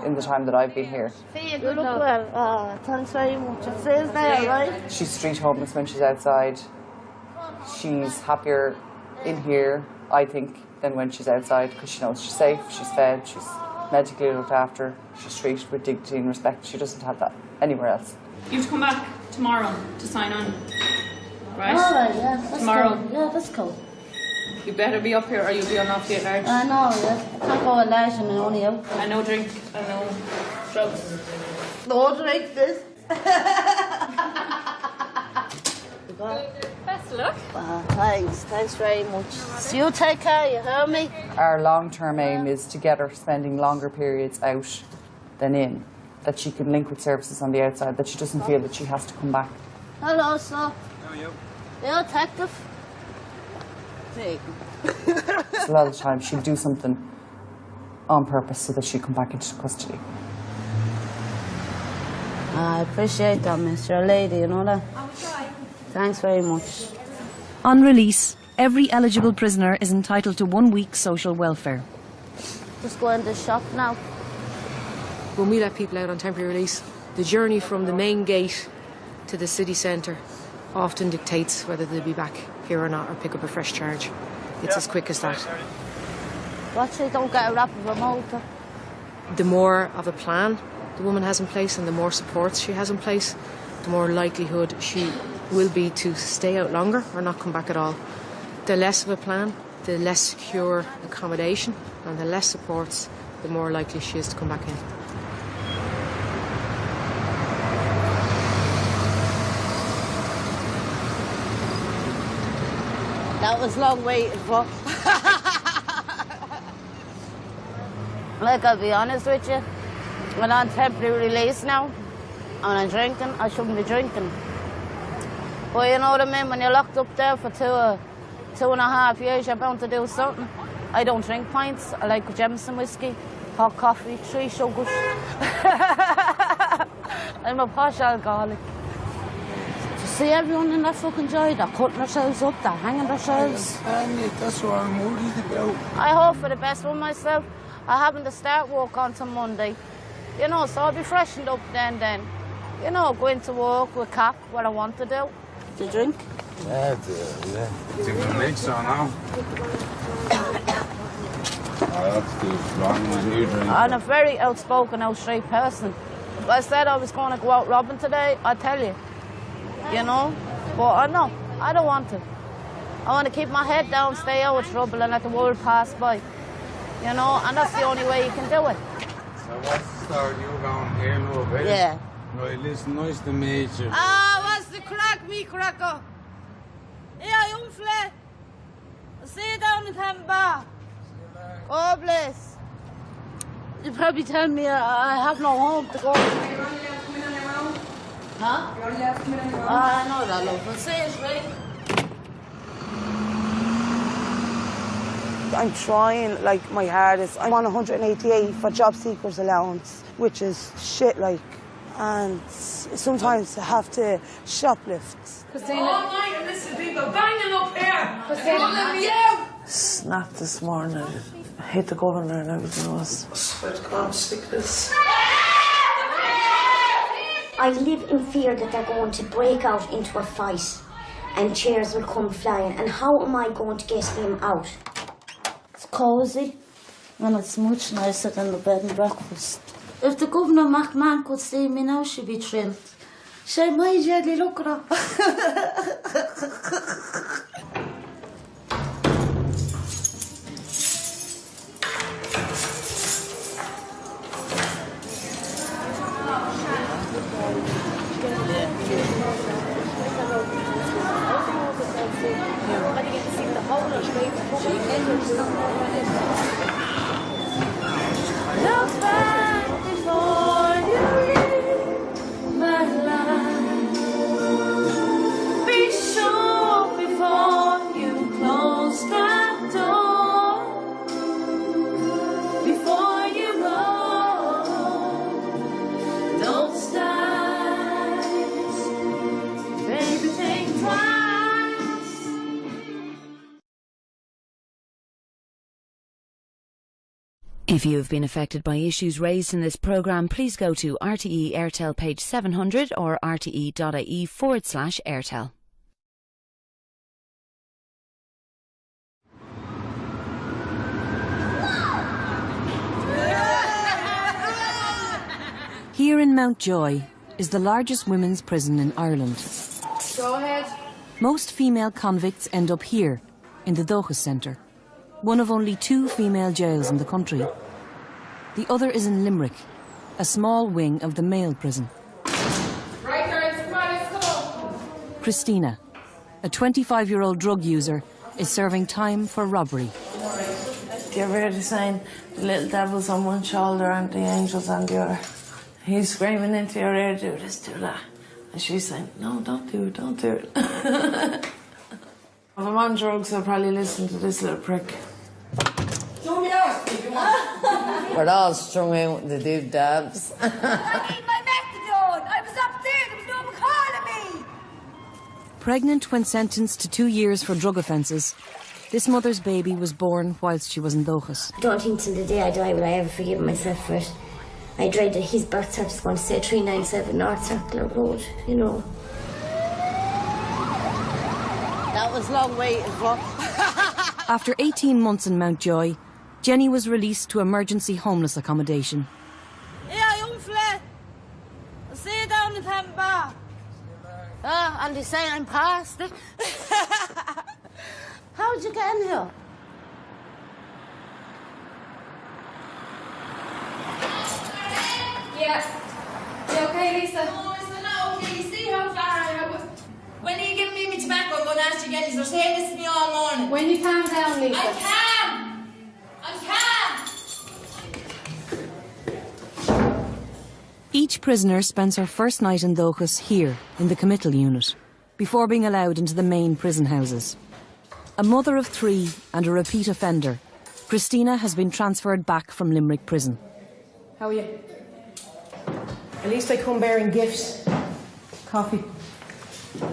in the time that I've been here. You look well. Oh, thanks very much. It says there, right? She's street homeless when she's outside. She's happier in here, I think, than when she's outside because she knows she's safe, she's fed, she's medically looked after, she's treated with dignity and respect. She doesn't have that anywhere else. You have to come back tomorrow to sign on, right? All right, yeah. That's Tomorrow. Cool. Yeah, that's cool. You better be up here or you'll be on off the large. I know, yeah. I can't go at large and only out. And no drink and no drugs. No drink, this. Best of luck. Thanks. Thanks very much. So you take care, you hear me? Our long-term aim is to get her spending longer periods out than in, that she can link with services on the outside, that she doesn't feel that she has to come back. Hello, sir. How are you? You're a detective? Hey. So a lot of the time she'll do something on purpose so that she'll come back into custody. I appreciate that, miss. You're a lady, you know that? Thanks very much. On release, every eligible prisoner is entitled to 1 week's social welfare. Just go in the shop now. When we let people out on temporary release, the journey from the main gate to the city centre often dictates whether they'll be back here or not or pick up a fresh charge. It's as quick as that. Watch it, don't get a rap of a motor. The more of a plan the woman has in place and the more supports she has in place, the more likelihood she will be to stay out longer or not come back at all. The less of a plan, the less secure accommodation and the less supports, the more likely she is to come back in. That was long waiting for. Like, I'll be honest with you, when I'm on temporary release now, and I'm drinking, I shouldn't be drinking. But you know what I mean, when you're locked up there for 2.5 years, you're bound to do something. I don't drink pints, I like Jameson whiskey, hot coffee, 3 sugars. I'm a posh alcoholic. To see everyone in that fucking joy, they're cutting themselves up, they're hanging themselves. That's what I'm worried about. I hope for the best for myself. I haven't to start work until Monday. You know, so I'll be freshened up then. You know, go into work with cap, what I want to do. To drink? Yeah. It's in the mix on now. That's too strong when you drink. I'm a very outspoken, out-straight person. If I said I was going to go out robbing today, I'd tell you. You know? But no, I don't want to. I want to keep my head down, stay out of trouble and let the world pass by. You know, and that's the only way you can do it. So what's the story? You going here, love, eh? Yeah. Right, listen, nice to meet you. What's the crack, me cracker? Yeah, young fella. I'll see you down in Tampa Bar. God bless. You probably tell me I have no home to go. Huh? You only have to come in on your own. I know that, love. I'll see you, right? I'm trying like my hardest. I'm on 188 for job seekers allowance, which is shit like, and sometimes I have to shoplift. Christina. All night and listen to people banging up here. Christina. Let me out. Snapped this morning. I hate the governor and everything else. I swear to God, I'm sick of this. I live in fear that they're going to break out into a fight and chairs will come flying. And how am I going to get him out? It's cosy and it's much nicer than the bed and breakfast. If the Governor McMahon could see me now, she'd be thrilled. She'd my jelly, look at her. Look back before you leave my life. Be sure before you close that door. Before you go, don't start. Baby, think twice. If you have been affected by issues raised in this programme, please go to RTE Airtel page 700 or rte.ie/Airtel. Here in Mountjoy is the largest women's prison in Ireland. Go ahead. Most female convicts end up here, in the Dachas Centre, one of only 2 female jails in the country. The other is in Limerick, a small wing of the male prison. Right, girls, come on, let's go. Christina, a 25-year-old drug user, is serving time for robbery. Do you ever hear the saying, the little devil's on one shoulder and the angels on the other? He's screaming into your ear, do this, do that. And she's saying, no, don't do it, don't do it. If I'm on drugs, I'll probably listen to this little prick. We're all strung out with the dude dabs. I need my methadone. I was up there. There was no one calling me. Pregnant when sentenced to 2 years for drug offences, this mother's baby was born whilst she was in Dachas. I don't think till the day I die will I ever forgive myself for it. I dread that his birth certificate's going to say 397 North Circular Road, you know. That was long waiting for. After 18 months in Mountjoy, Jenny was released to emergency homeless accommodation. Yeah, young fella. I'll see you down in Tampa. And they say I'm past it. How'd you get in here? Yeah. You okay, Lisa? No, it's not okay. You see how far I am. When are you giving me my tobacco? I'm going to ask you again. You're saying this to me all morning. When you calm down, Lisa. I can. Each prisoner spends her first night in Dachas here, in the committal unit, before being allowed into the main prison houses. A mother of 3 and a repeat offender, Christina has been transferred back from Limerick prison. How are you? At least I come bearing gifts. Coffee.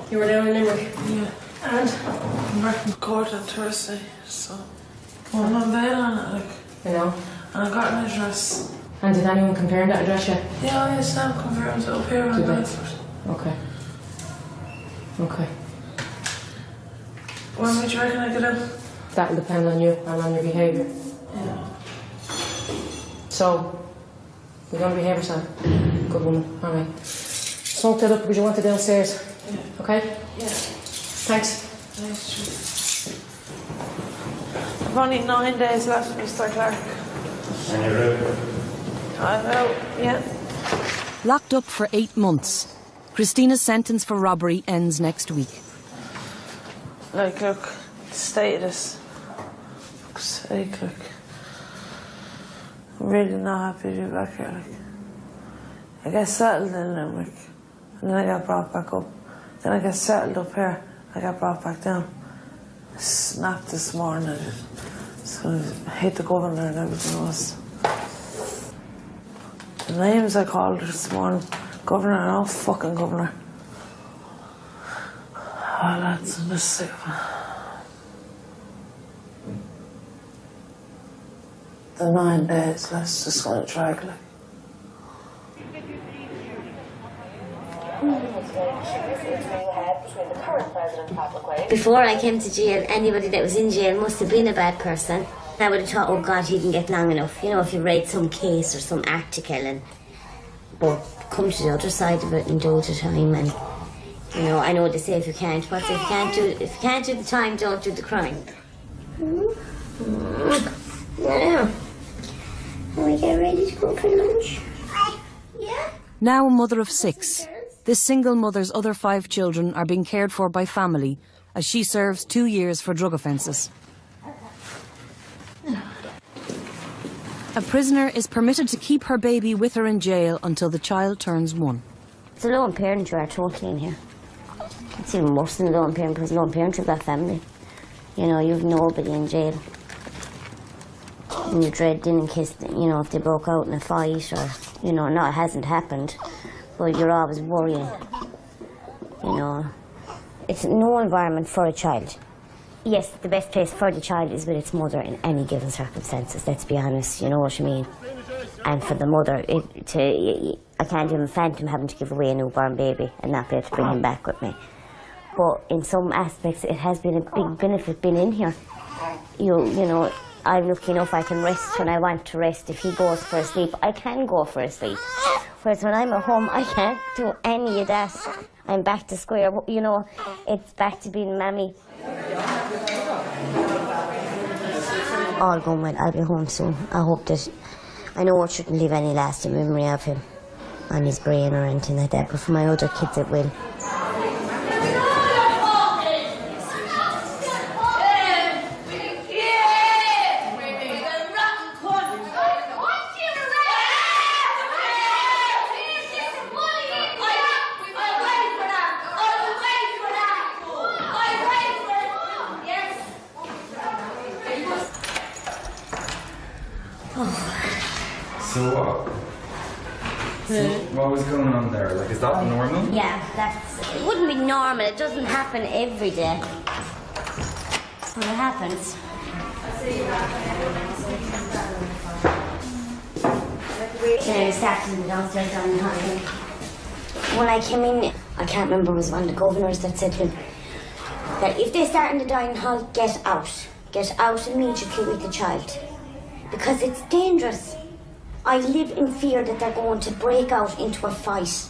You were down in Limerick. Yeah. And? I'm back from court on Thursday, so I'm on bail on it, like. I know. And I got an address. And did anyone confirm that address yet? Yeah, yes, Sam confirmed it up here on Bedford. Okay. Okay. When would you reckon I get out? That'll depend on you and on your behaviour. Yeah. So, you're going to behave yourself? Good woman. All right. Smoke that up because you want it downstairs. Yeah. Okay? Yeah. Thanks. Nice. I've only 9 days left, Mr. Clark. And you're out? I'm out, yeah. Locked up for 8 months, Christina's sentence for robbery ends next week. Like, look, the state of this. Fuck's sake, look. I'm really not happy to be back here, like. I got settled in Limerick, and then I got brought back up. Then I got settled up here, I got brought back down. I snapped this morning, I was going to hit the governor and everything else. The names I called her this morning, governor, no fucking governor. Oh, lads, I'm just sick of it. The 9 days, let's just go to drag, like. Before I came to jail, anybody that was in jail must have been a bad person. I would have thought, oh God, he didn't get long enough. You know, if you read some case or some article but come to the other side of it and do the time. And, you know, I know they say if you can't, what if you can't do the time, don't do the crime. Yeah. Can we get ready to go for lunch? Yeah. Now a mother of 6, this single mother's other 5 children are being cared for by family as she serves 2 years for drug offences. A prisoner is permitted to keep her baby with her in jail until the child turns 1. It's a lone parent you are totally in here. It's even worse than a lone parent, because a lone parent you've got family. You know, you've nobody in jail. And you dread in case, you know, if they broke out in a fight or, you know, no, it hasn't happened, but you're always worrying. You know, it's no environment for a child. Yes, the best place for the child is with its mother in any given circumstances, let's be honest, you know what I mean? And for the mother, I can't even fathom having to give away a newborn baby and not be able to bring him back with me. But in some aspects, it has been a big benefit being in here. You know, I'm lucky enough I can rest when I want to rest. If he goes for a sleep, I can go for a sleep. Whereas when I'm at home, I can't do any of that. I'm back to square, you know, it's back to being mammy. All going well, I'll be home soon. I hope that, I know it shouldn't leave any lasting memory of him on his brain or anything like that, but for my other kids it will. So what was going on there? Like, is that normal? Yeah, it wouldn't be normal. It doesn't happen every day. But it happens. Then I started downstairs on the hospital. When I came in, I can't remember, it was one of the governors that said to him that if they start in the dining hall, get out. Get out immediately with the child. Because it's dangerous. I live in fear that they're going to break out into a fight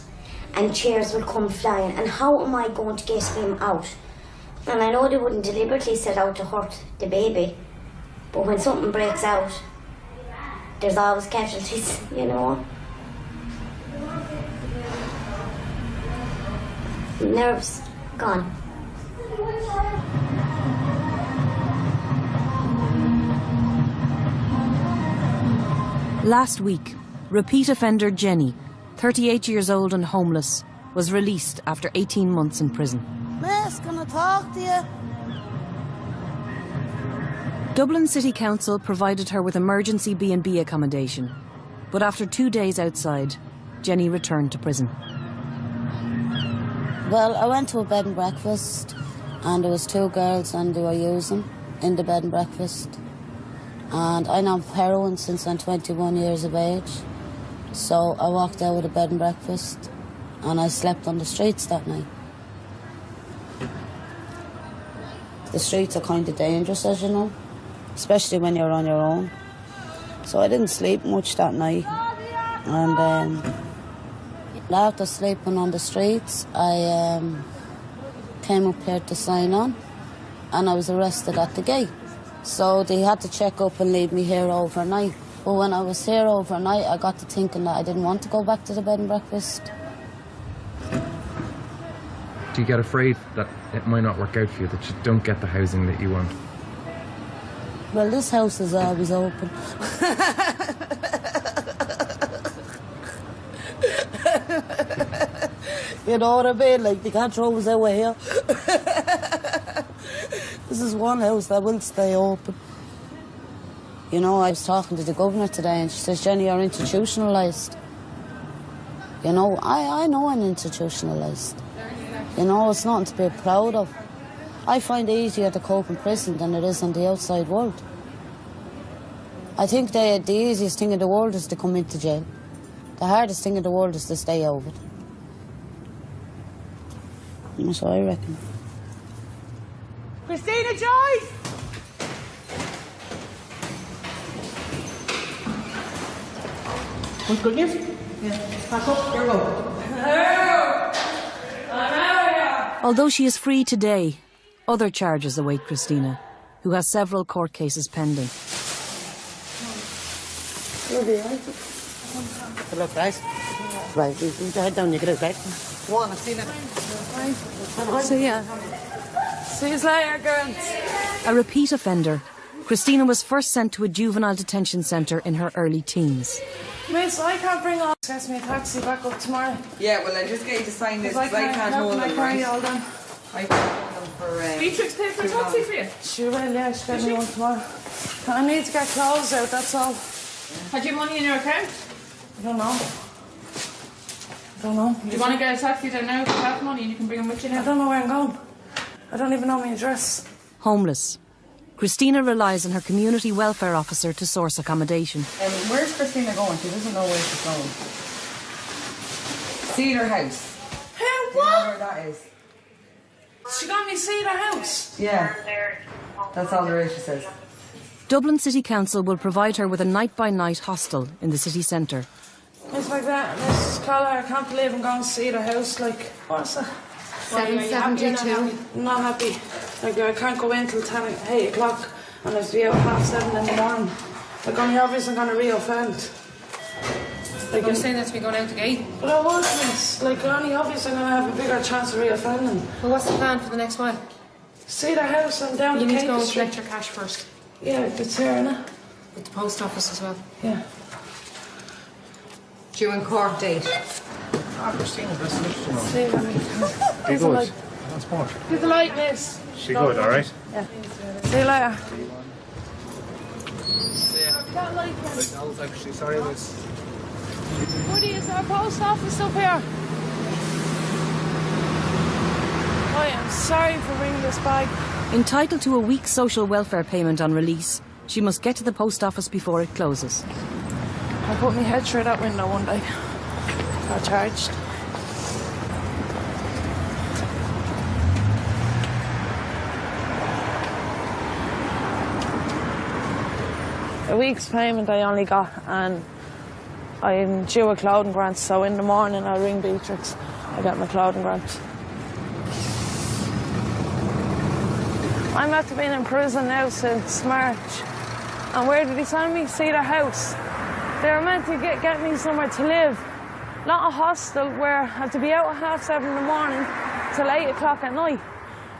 and chairs will come flying, and how am I going to get him out? And I know they wouldn't deliberately set out to hurt the baby, but when something breaks out, there's always casualties, you know. Nerves gone. Last week, repeat offender Jenny, 38 years old and homeless, was released after 18 months in prison. Miss, can I talk to you? Dublin City Council provided her with emergency B&B accommodation, but after 2 days outside, Jenny returned to prison. Well, I went to a bed and breakfast, and there was 2 girls and they were using in the bed and breakfast. And I'm on heroin since I'm 21 years of age. So I walked out with a bed and breakfast and I slept on the streets that night. The streets are kind of dangerous, as you know, especially when you're on your own. So I didn't sleep much that night. And after sleeping on the streets, I came up here to sign on and I was arrested at the gate. So they had to check up and leave me here overnight. But when I was here overnight, I got to thinking that I didn't want to go back to the bed and breakfast. Do you get afraid that it might not work out for you, that you don't get the housing that you want? Well, this house is always open. You know what I mean? Like, they can't throw us away here. This is one house that will stay open. You know, I was talking to the governor today and she says, Jenny, you're institutionalised. You know, I know I'm institutionalised. You know, it's nothing to be proud of. I find it easier to cope in prison than it is on the outside world. I think the easiest thing in the world is to come into jail. The hardest thing in the world is to stay out of it. That's what I reckon. Christina Joyce! Want good news? Yeah. Pack up, here we go. Although she is free today, other charges await Christina, who has several court cases pending. Good luck, guys. Right, you head down, you get out, right? Go on, I've seen it. See ya. See you later, girls. A repeat offender, Christina was first sent to a juvenile detention centre in her early teens. Miss, I can't bring all. Get me a taxi back up tomorrow. Yeah, well, I'll just get you to sign this I can't hold them, right? all them. I can't hold them for... Beatrix paid for a taxi for you? She will, yeah, she'll get me one tomorrow. I need to get clothes out, that's all. Had you money in your account? I don't know. Do you want to get a taxi down now if you have money and you can bring them with you now? I don't know where I'm going. I don't even know my address. Homeless. Christina relies on her community welfare officer to source accommodation. Where's Christina going? She doesn't know where she's going. Cedar House. Who? Do you know where that is? She got me Cedar House? Yeah. That's all there is, she says. Dublin City Council will provide her with a night-by-night hostel in the city centre. It's like that, Miss Collar, I can't believe I'm going to Cedar House. Like, what's that? 7:72. Not happy. Like, I can't go in till 8 o'clock and I have to be out 7:30 in the morning. Like, only obviously I'm going to re-offend. Like, You're saying that to me going out the gate? But I was, miss. Like, only obviously I'm going to have a bigger chance of re-offending. Well, what's the plan for the next while? Cedar House, I'm down You the need to go and Street. collect your cash first. Yeah, it's here, innit? With the post office as well. Yeah. Due in court date. Christina, that's interesting. See you, Be good. That's more. Give the light, miss. She good, alright? Yeah. See you later. I was actually sorry, miss. Woody, is our post office up here? I am sorry for bringing this bag. Entitled to a week's social welfare payment on release, she must get to the post office before it closes. I put my head through that window one day. Got charged. A week's payment I only got, and I'm due a clothing grant, so in the morning I'll ring Beatrix. I get my clothing grant. I'm after being in prison now since March. And where did he send me? Cedar House. They were meant to get me somewhere to live. Not a hostel where I had to be out at 7:30 in the morning till 8 o'clock at night.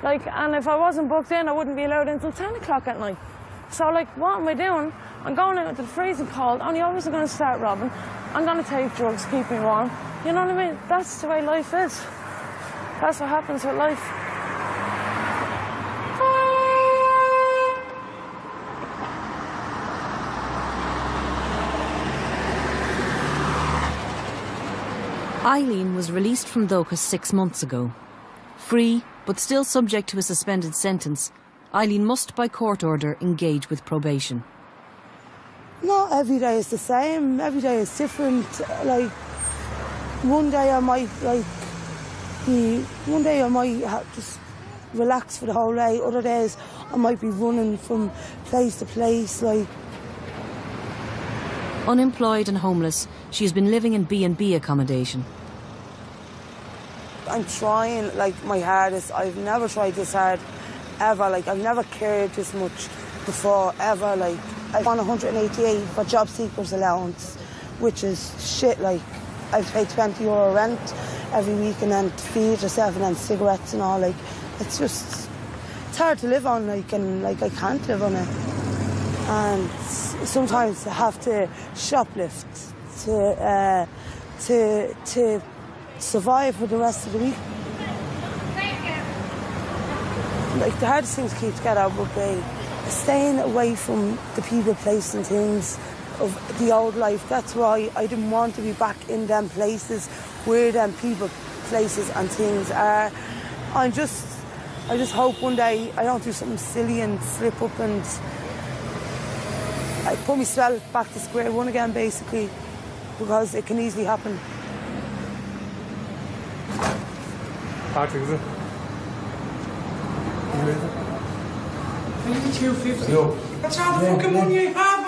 Like, and if I wasn't booked in, I wouldn't be allowed in till 10 o'clock at night. So, like, what am I doing? I'm going out into the freezing cold, only obviously going to start robbing. I'm going to take drugs, keep me warm. You know what I mean? That's the way life is. That's what happens with life. Eileen was released from Dóchas 6 months ago. Free, but still subject to a suspended sentence, Eileen must, by court order, engage with probation. Not every day is the same. Every day is different. Like, one day I might, just relax for the whole day. Other days I might be running from place to place, like. Unemployed and homeless, she has been living in B&B accommodation. I'm trying, like, my hardest. I've never tried this hard, ever. Like, I've never cared this much before, ever. Like, I'm on 188 for job seekers allowance, which is shit. Like, I pay €20 rent every week and then feed yourself and then cigarettes and all. Like, it's just, it's hard to live on, like, and, like, I can't live on it. And sometimes I have to shoplift to survive for the rest of the week. Like, the hardest thing to keep together would be staying away from the people, places and things of the old life. That's why I didn't want to be back in them places where them people, places and things are. I just hope one day I don't do something silly and slip up and I put myself back to square one again, basically, because it can easily happen. Patrick, is it? $250. That's all the fucking money I have,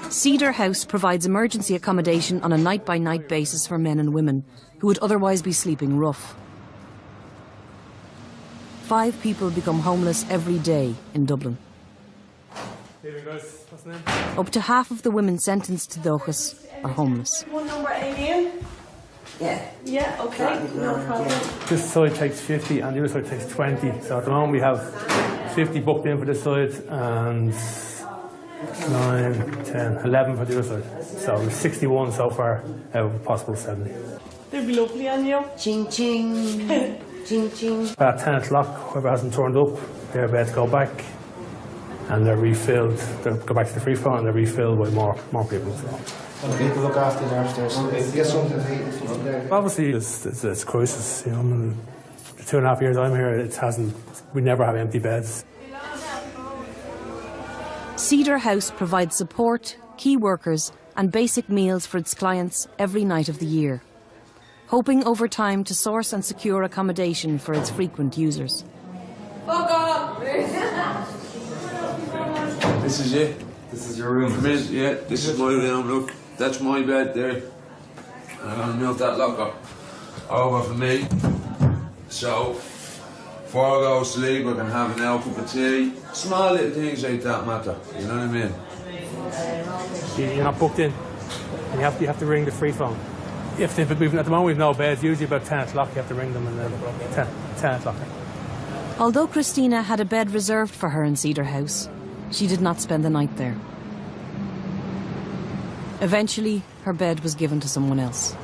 man. Cedar House provides emergency accommodation on a night-by-night basis for men and women who would otherwise be sleeping rough. 5 people become homeless every day in Dublin. Up to half of the women sentenced to Dóchas are homeless. One number 18. Yeah. Yeah, okay, no problem. This side takes 50 and the other side takes 20. So at the moment we have 50 booked in for this side and 9, 10, 11 for the other side. So there's 61 so far out of a possible 70. They'd be lovely on you. Ching ching. Ching ching. About 10 o'clock, whoever hasn't turned up, their beds go back and they're refilled. They go back to the free phone and they're refilled by more people. So. People look after you downstairs. Get something to eat. Obviously, it's a crisis. You know, in the 2.5 years I'm here, we never have empty beds. Cedar House provides support, key workers and basic meals for its clients every night of the year, hoping over time to source and secure accommodation for its frequent users. Fuck off! This is it. This is your room? Yeah, this is my room, look. That's my bed there. I'm going to move that locker over for me. So, before I go to sleep, I can have an hour cup of tea. Small little things like that matter, you know what I mean? You're not booked in. And you have to ring the free phone. At the moment we've no beds, usually about 10 o'clock you have to ring them and then 10 o'clock. Although Christina had a bed reserved for her in Cedar House, she did not spend the night there. Eventually, her bed was given to someone else.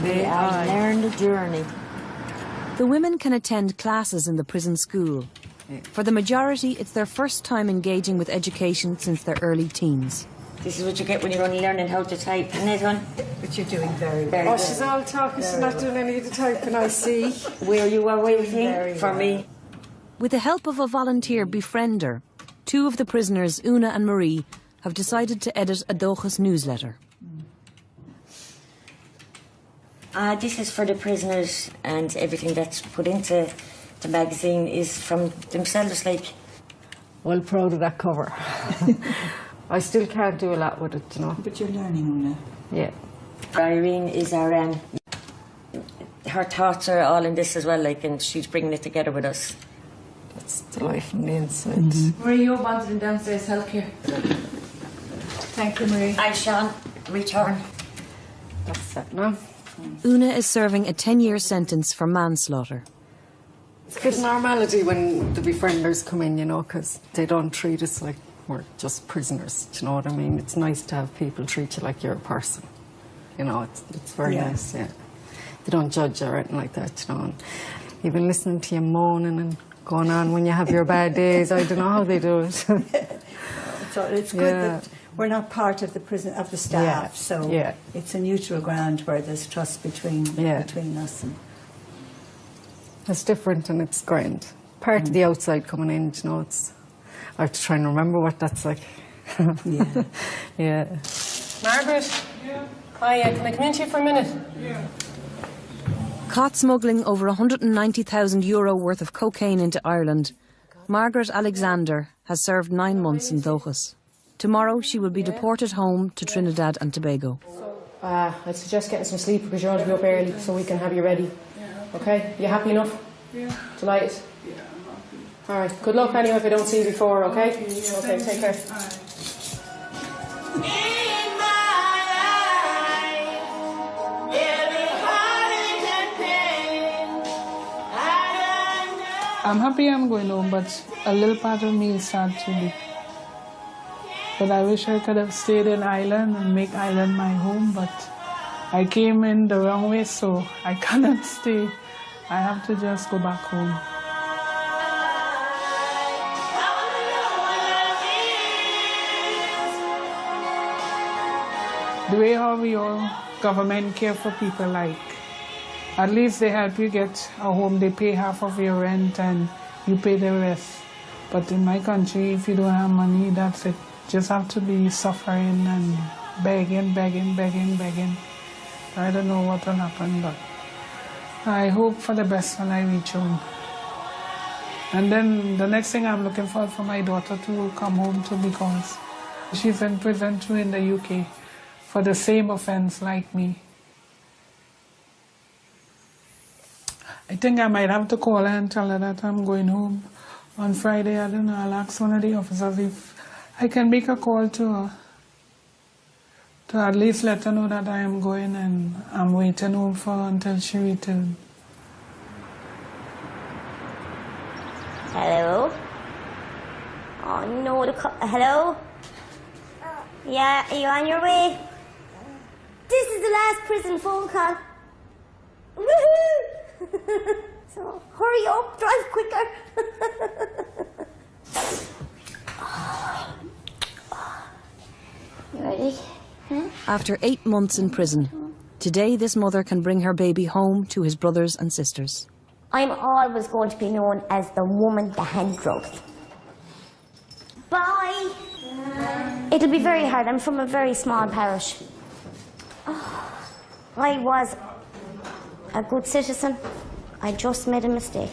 They are learn the journey. The women can attend classes in the prison school. For the majority, it's their first time engaging with education since their early teens. This is what you get when you're only learning how to type, isn't it, hon? But you're doing very Very well. good. She's all talking, she's not doing any of the typing, I see. Where you are waiting for me. With the help of a volunteer befriender, two of the prisoners, Una and Marie, have decided to edit a Dóchas newsletter. This is for the prisoners, and everything that's put into the magazine is from themselves, like. Well, proud of that cover. I still can't do a lot with it, you know. But you're learning, Una. Yeah. Irene is our her thoughts are all in this as well, like, and she's bringing it together with us. It's the life from the inside. Marie, you're wanted in downstairs healthcare. Thank you, Marie. Hi, Sean. Return. That's it now. Una is serving a 10-year sentence for manslaughter. It's a bit of normality when the befrienders come in, you know, because they don't treat us like we're just prisoners, do you know what I mean? It's nice to have people treat you like you're a person. You know, it's very nice, yeah. They don't judge you or anything like that, you know. And even listening to you moaning and going on when you have your bad days, I don't know how they do it. So it's good that we're not part of the prison, of the staff, so it's a neutral ground where there's trust between us. And it's different and it's grand. Part of the outside coming in, you know, I have to try and remember what that's like. Yeah. Margaret? Hiya, can I come in to you for a minute? Caught smuggling over €190,000 worth of cocaine into Ireland, Margaret Alexander has served 9 months in Dóchas. Tomorrow she will be deported home to Trinidad and Tobago. I'd suggest getting some sleep because you're all to be up early so we can have you ready. Okay? You happy enough? Yeah. Delighted? All right. Good luck anyway if I don't see you before, okay? Okay, take care. I'm happy I'm going home, but a little part of me is sad too. But I wish I could have stayed in Ireland and make Ireland my home, but I came in the wrong way, so I cannot stay. I have to just go back home. The way how we all government care for people, like, at least they help you get a home, they pay half of your rent and you pay the rest. But in my country, if you don't have money, that's it. Just have to be suffering and begging. I don't know what will happen, but I hope for the best when I reach home. And then the next thing I'm looking for my daughter to come home too, because she's in prison too in the UK for the same offense like me. think I might have to call her and tell her that I'm going home on Friday. I don't know, I'll ask one of the officers if I can make a call to her to at least let her know that I am going and I'm waiting home for her until she returns. Hello? Oh no, hello? Yeah, are you on your way? This is the last prison phone call. Woohoo! So, hurry up, drive quicker. You ready? After 8 months in prison, today this mother can bring her baby home to his brothers and sisters. I'm always going to be known as the woman behind drugs. Bye! It'll be very hard. I'm from a very small parish. I was a good citizen. I just made a mistake.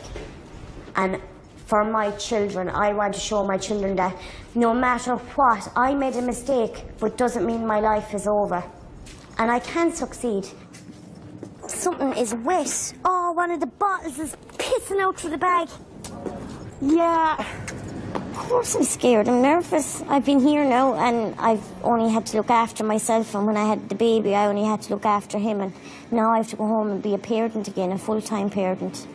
And for my children, I want to show my children that no matter what, I made a mistake, but doesn't mean my life is over. And I can succeed. Something is wet. Oh, one of the bottles is pissing out through the bag. Yeah. Of course I'm scared. I'm nervous. I've been here now and I've only had to look after myself, and when I had the baby I only had to look after him, and now I have to go home and be a parent again, a full-time parent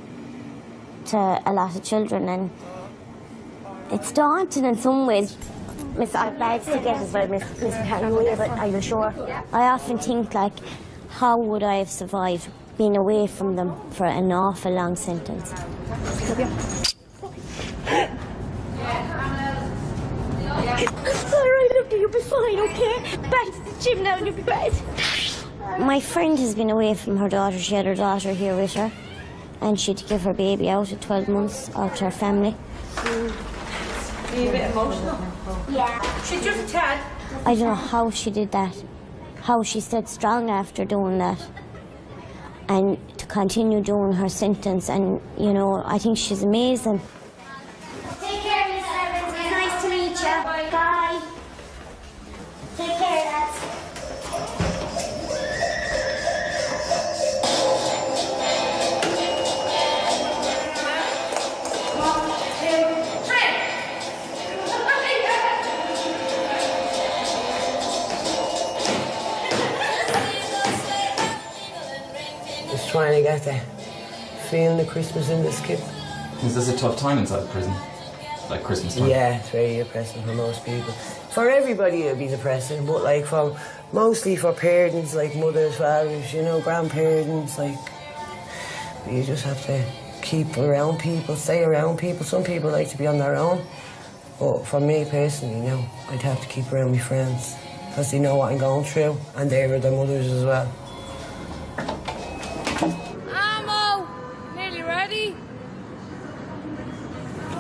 to a lot of children, and it's daunting in some ways. Miss, I'm glad to get as well, Miss Paranoia, but are you sure? I often think, like, how would I have survived being away from them for an awful long sentence? Alright, look, you'll be fine, okay? Back to the gym now and you'll be better. My friend has been away from her daughter. She had her daughter here with her, and she had to give her baby out at 12 months out to her family. Are you a bit emotional? Yeah. She's just a tad. I don't know how she did that, how she stayed strong after doing that, and to continue doing her sentence, and, you know, I think she's amazing. Take care, Miss Evans. It's nice to meet you. Bye. Take care, lads. Just trying to get there. Feeling the Christmas in the skip. Is this a tough time inside prison? Like Christmas time? Yeah, it's very depressing for most people. For everybody it'll be depressing, but like mostly for parents, like mothers, fathers, you know, grandparents, like, you just have to keep around people, stay around people. Some people like to be on their own, but for me personally, you know, I'd have to keep around my friends, because they know what I'm going through, and they were their mothers as well. Ammo! Nearly ready?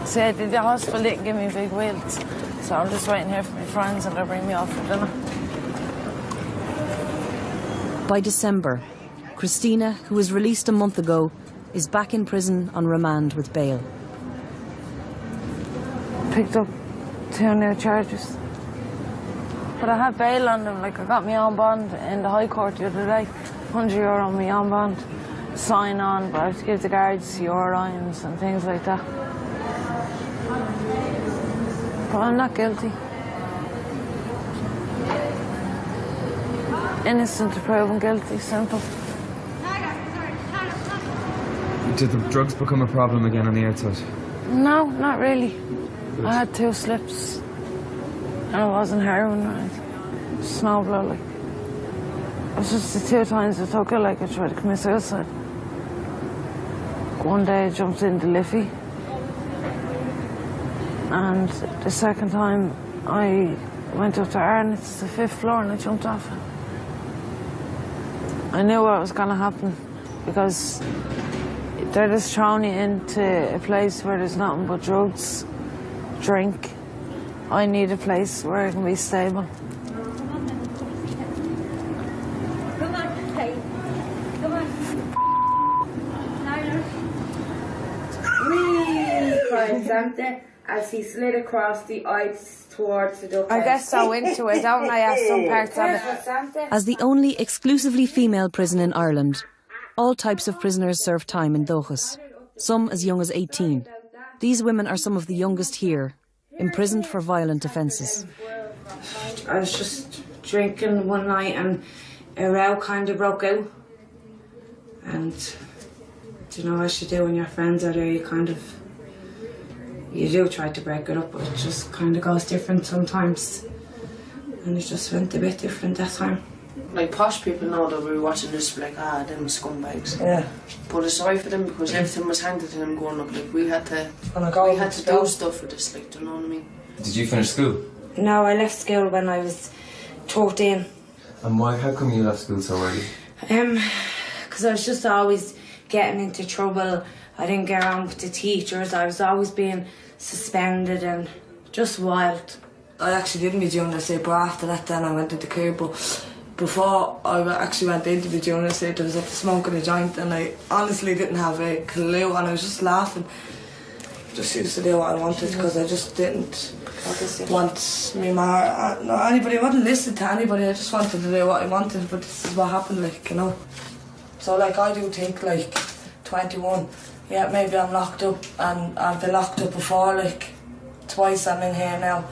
See, I did the hospital, didn't give me big wheels, so I'm just waiting here for my friends and they'll bring me off for dinner. By December, Christina, who was released a month ago, is back in prison on remand with bail. Picked up 2 new charges. But I had bail on them, like I got my own bond in the High Court the other day. €100 on my own bond. Sign on, but I have to give the guards urines and things like that. But I'm not guilty. Innocent to proven guilty, simple. Did the drugs become a problem again on the outside? No, not really. I had 2 slips. And it wasn't heroin or anything. Snow blow, like. It was just the 2 times I took it, like I tried to commit suicide. One day I jumped into Liffey. And the second time I went up to Arn, it's the 5th floor, and I jumped off it. I knew what was going to happen, because they're just throwing you into a place where there's nothing but drugs, drink. I need a place where I can be stable. Come on, hey. Come on. Cried Santa as he slid across the ice towards the duck. I get so into it, don't I, at some parts of it. As the only exclusively female prison in Ireland, All types of prisoners serve time in Dóchas, some as young as 18. These women are some of the youngest here, imprisoned for violent offences. I was just drinking one night and a row kind of broke out. And, you know, as you do when your friends are there, you do try to break it up, but it just kind of goes different sometimes. And it just went a bit different that time. Like, posh people know that we were watching this, like, them scumbags. Yeah. But it's sorry for them because everything was handed to them growing up. Like, we had to do stuff with this, like, do you know what I mean? Did you finish school? No, I left school when I was 13. And why? How come you left school so early? Because I was just always getting into trouble. I didn't get around with the teachers. I was always being suspended and just wild. I actually didn't be doing this, but after that then I went into care. But before I actually went into the junior state, I was up smoking a joint and I honestly didn't have a clue and I was just laughing. Just used to do what I wanted because I just didn't want me anybody. I wouldn't listen to anybody, I just wanted to do what I wanted, but this is what happened, like, you know. So, like, I do think, like, 21, yeah, maybe I'm locked up and I've been locked up before, like, twice I'm in here now.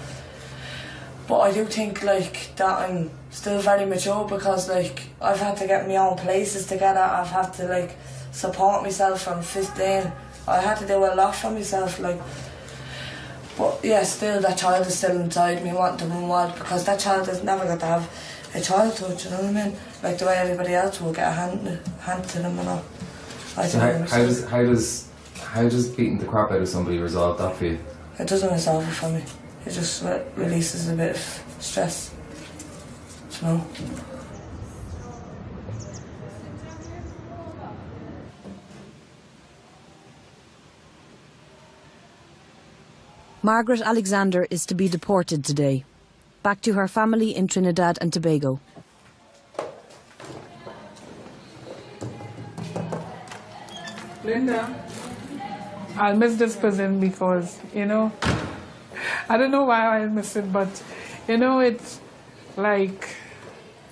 But I do think, like, that I'm still very mature because, like, I've had to get my own places together. I've had to, like, support myself from 15. I had to do a lot for myself, like. But, yeah, still, that child is still inside me wanting to run wild because that child has never got to have a childhood, you know what I mean? Like the way everybody else will get a hand to them, you know. So how does beating the crap out of somebody resolve that for you? It doesn't resolve it for me. It just releases a bit of stress, you know. Margaret Alexander is to be deported today, back to her family in Trinidad and Tobago. Linda, I'll miss this prison because, you know, I don't know why I miss it, but, you know, it's like,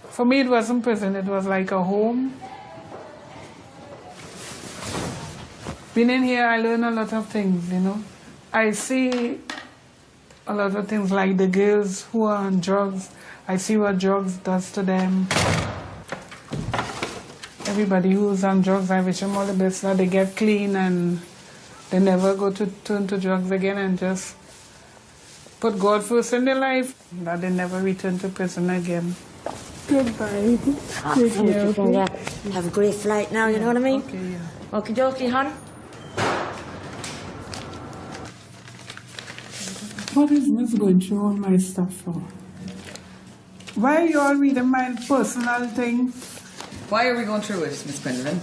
for me it wasn't prison, it was like a home. Being in here, I learn a lot of things, you know. I see a lot of things like the girls who are on drugs. I see what drugs does to them. Everybody who's on drugs, I wish them all the best that they get clean and they never go to turn to drugs again and just put God first in their life, that they never return to prison again. Goodbye. Have a great flight now, you know what I mean? Okay, yeah. Okie dokie, hon. What is Miss going through all my stuff for? Why are you all reading my personal things? Why are we going through it, Miss Quinlan?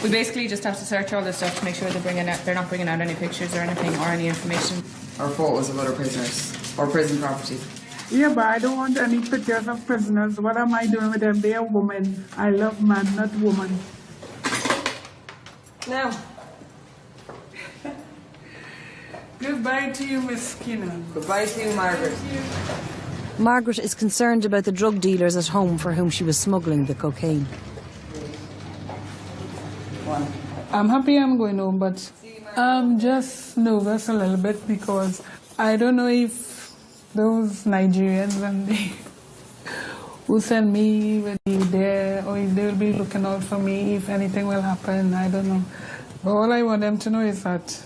We basically just have to search all this stuff to make sure they're not bringing out any pictures or anything or any information. Or photos of other prisoners or prison property. Yeah, but I don't want any pictures of prisoners. What am I doing with them? They are women. I love man, not woman. Now. Goodbye to you, Miss Skinner. Goodbye to you, Margaret. Margaret is concerned about the drug dealers at home for whom she was smuggling the cocaine. I'm happy I'm going home, but I'm just nervous a little bit because I don't know if those Nigerians and they who send me will be there or if they will be looking out for me if anything will happen. I don't know. But all I want them to know is that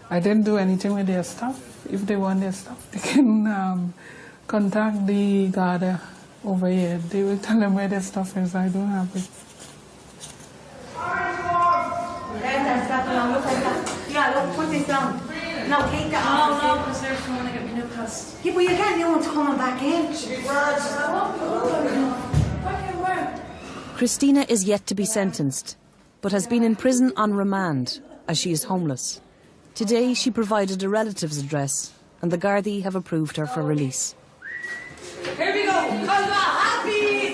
I didn't do anything with their stuff. If they want their stuff, they can contact the guard over here. They will tell them where their stuff is. I don't have it. Yeah, look, put this down. No, take that off. No, because they're going to get me new cost. Yeah, but you get new ones coming back in. Christina is yet to be sentenced, but has been in prison on remand as she is homeless. Today she provided a relative's address and the Gardaí have approved her for release. Here we go. Happy.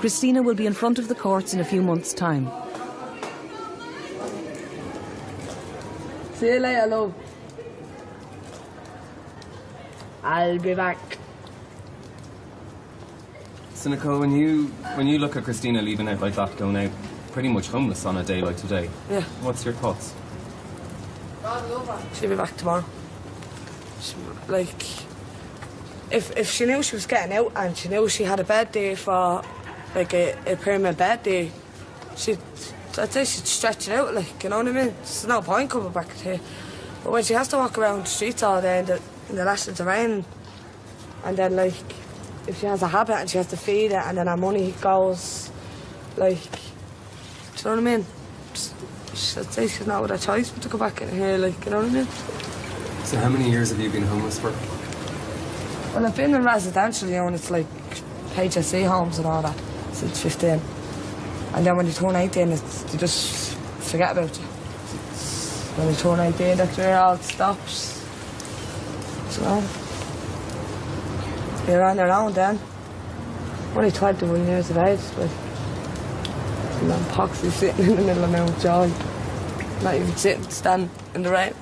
Christina will be in front of the courts in a few months' time. See you later, love. I'll be back. So Nicole, when you look at Christina leaving out like that, going out pretty much homeless on a day like today, yeah, what's your thoughts? She'll be back tomorrow. Like, if she knew she was getting out and she knew she had a bed day for, like, a permanent bed day, I'd say she'd stretch it out, like, you know what I mean? There's no point coming back here. But when she has to walk around the streets all day in the lashings of rain, and then, like, if she has a habit and she has to feed it and then her money goes, like, do you know what I mean? I'd say she's not with a choice but to go back in here, like, you know what I mean? So how many years have you been homeless for? Well, I've been in residential, you know, and it's like HSC homes and all that since 15. And then when you turn 18, you just forget about it. When you turn 18, that's where it all stops. So, you're on your own then. Only 21 years of age, like, and I'm poxy sitting in the middle of Mountjoy. Not even sitting, standing in the rain.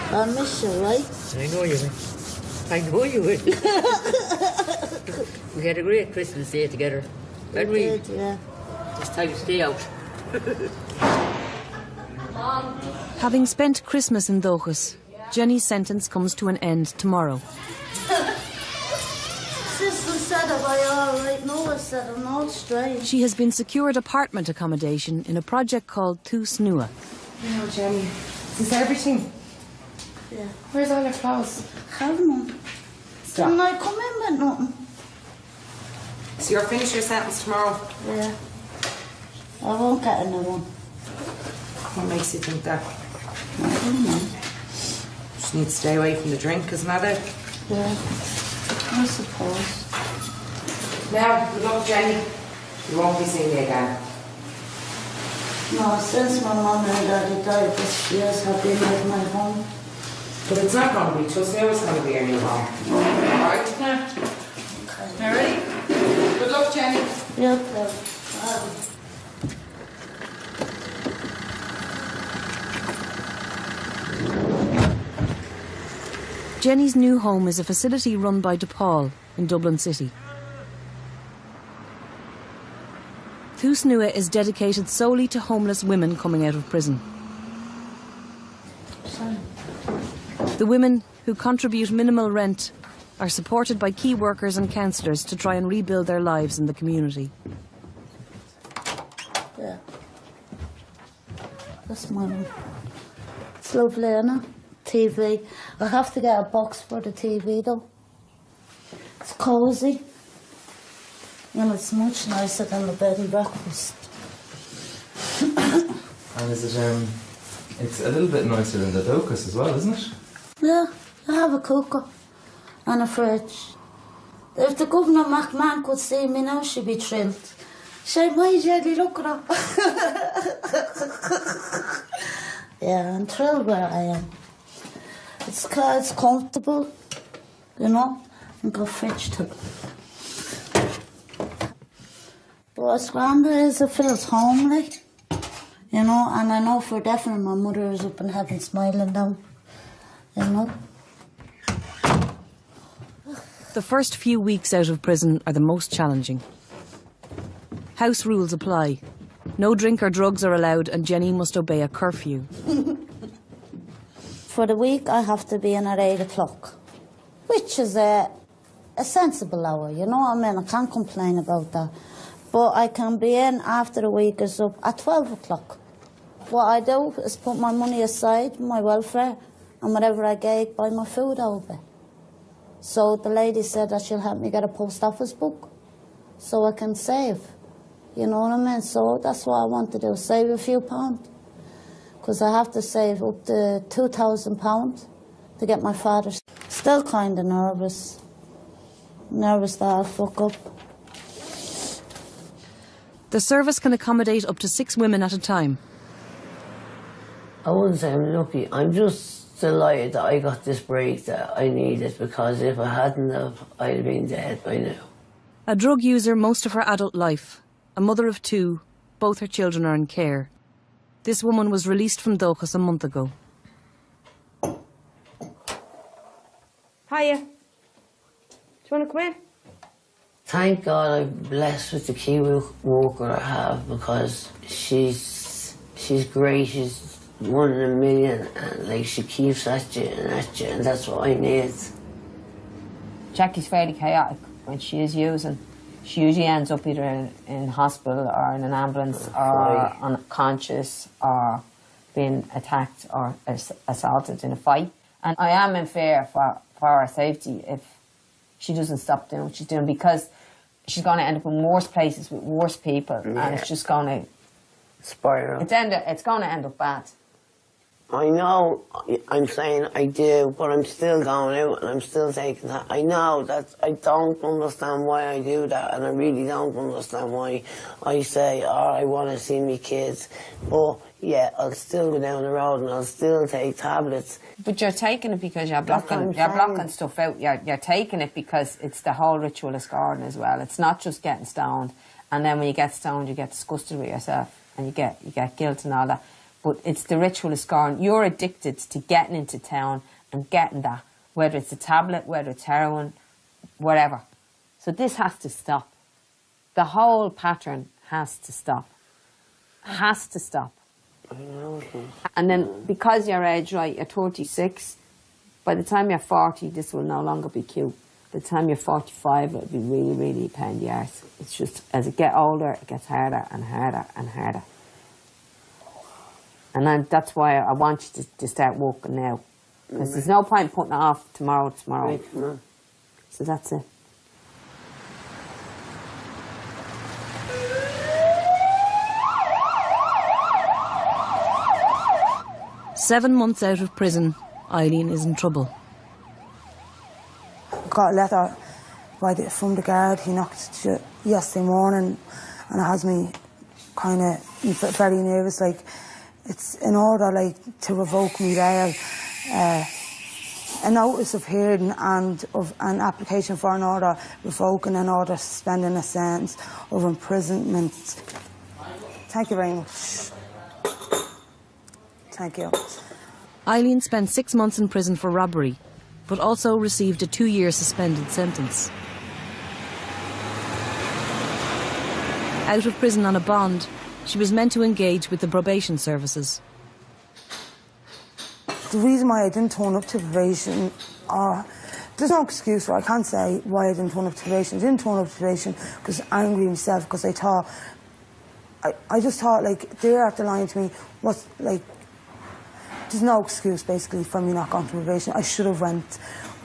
I miss you, right? I know you will. I know you will. We had a great Christmas day together. When we did, yeah. It's time to stay out. Having spent Christmas in Dochas, Jenny's sentence comes to an end tomorrow. Sister said, am I all right? Noah said, I'm all straight. She has been secured apartment accommodation in a project called Tus Nua. No, Jenny. Is this everything? Yeah. Where's all your clothes? Have none. Didn't I come in with nothing? So you're finished your sentence tomorrow? Yeah. I won't get another one. What makes you think that? I don't know. Just need to stay away from the drink, isn't that it? Yeah. I suppose. Now, good luck, Jenny. You won't be seeing me again. No, since my mum and daddy died, this years have been like my home. But it's not going to be. Trust me, it's going to be your new home. Alright? Yeah. Okay. Alright? Good luck, Jenny. Yep. Jenny's new home is a facility run by DePaul in Dublin City. Tus Nua is dedicated solely to homeless women coming out of prison. The women, who contribute minimal rent, are supported by key workers and counsellors to try and rebuild their lives in the community. Yeah. That's my room. It's lovely, isn't it? TV. I have to get a box for the TV though. It's cosy. And it's much nicer than the bed and breakfast. And is it, it's a little bit nicer than the Dochas as well, isn't it? Yeah, I have a cooker and a fridge. If the Governor McMahon could see me now, she'd be thrilled. She'd my jelly, look at her. Yeah, I'm thrilled where I am. It's comfortable, you know, and got a fridge too. But it's grand as it feels homely, you know, and I know for definite my mother is up in heaven smiling down, you know. The first few weeks out of prison are the most challenging. House rules apply. No drink or drugs are allowed and Jenny must obey a curfew. For the week I have to be in at 8 o'clock, which is a sensible hour, you know what I mean? I can't complain about that. But I can be in after the week is up at 12 o'clock. What I do is put my money aside, my welfare, and whatever I get, buy my food over. So the lady said that she'll help me get a post office book so I can save. You know what I mean? So that's what I want to do, save a few pounds. Because I have to save up to £2,000 to get my father. Still kind of nervous. Nervous that I'll fuck up. The service can accommodate up to 6 women at a time. I wouldn't say I'm lucky. I'm just delighted that I got this break that I needed, because if I hadn't have, I'd have been dead by now. A drug user most of her adult life, a mother of 2, both her children are in care. This woman was released from Dulcas a month ago. Hiya. Do you want to come in? Thank God I'm blessed with the key worker I have, because she's great. She's 1 in a million, and like she keeps at you, and that's what I need. Jackie's fairly chaotic when she is using. She usually ends up either in hospital or in an ambulance or unconscious or being attacked or assaulted in a fight. And I am in fear for her safety if she doesn't stop doing what she's doing, because she's going to end up in worse places with worse people, and it's just going to spiral. It's going to end up bad. I know I'm saying I do, but I'm still going out and I'm still taking that. I know that I don't understand why I do that, and I really don't understand why I say, oh, I want to see me kids. But yeah, I'll still go down the road and I'll still take tablets. But you're taking it because you're blocking stuff out. You're taking it because it's the whole ritual of scarring as well. It's not just getting stoned, and then when you get stoned, you get disgusted with yourself and you get guilt and all that. But it's the ritual of scarring. You're addicted to getting into town and getting that, whether it's a tablet, whether it's heroin, whatever. So this has to stop. The whole pattern has to stop. Has to stop. And then because your age, right, you're 36, by the time you're 40, this will no longer be cute. By the time you're 45, it'll be really, really a pain in the arse. It's just, as it gets older, it gets harder and harder and harder. And that's why I want you to start working now. Because there's no point putting it off tomorrow. So that's it. Seven months out of prison, Eileen is in trouble. I got a letter from the guard. He knocked yesterday morning, and it has me kind of very nervous. Like, it's in order, like, to revoke me bail, a notice of hearing and of an application for an order revoking an order suspending a sentence of imprisonment. Thank you very much. Thank you. Eileen spent 6 months in prison for robbery, but also received a 2-year suspended sentence. Out of prison on a bond, she was meant to engage with the probation services. The reason why I didn't turn up to probation, there's no excuse for it. I can't say why I didn't turn up to probation. I didn't turn up to probation because I was angry myself, because I thought, I just thought, like, they're after lying to me. What's, like, there's no excuse, basically, for me not going to probation. I should have went.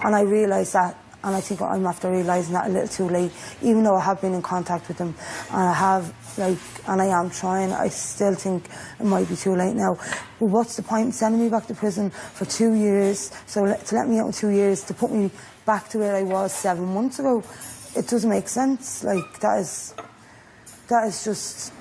And I realised that, and I think I'm after realising that a little too late. Even though I have been in contact with them, and I have, like, and I am trying, I still think it might be too late now. But what's the point in sending me back to prison for 2 years? So to let me out in 2 years, to put me back to where I was 7 months ago, it doesn't make sense. Like, that is just,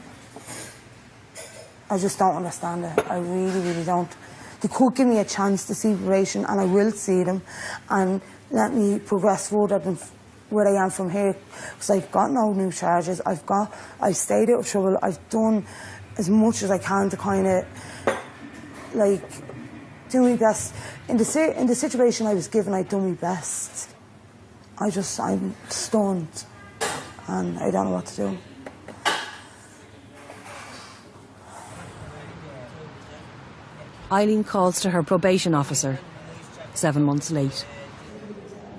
I just don't understand it. I really, really don't. They could give me a chance to see probation, and I will see them, and let me progress further than where I am from here, because I've got no new charges. I've stayed out of trouble. I've done as much as I can to kind of, like, do my best. In the situation I was given, I've done my best. I'm stunned, and I don't know what to do. Eileen calls to her probation officer, 7 months late.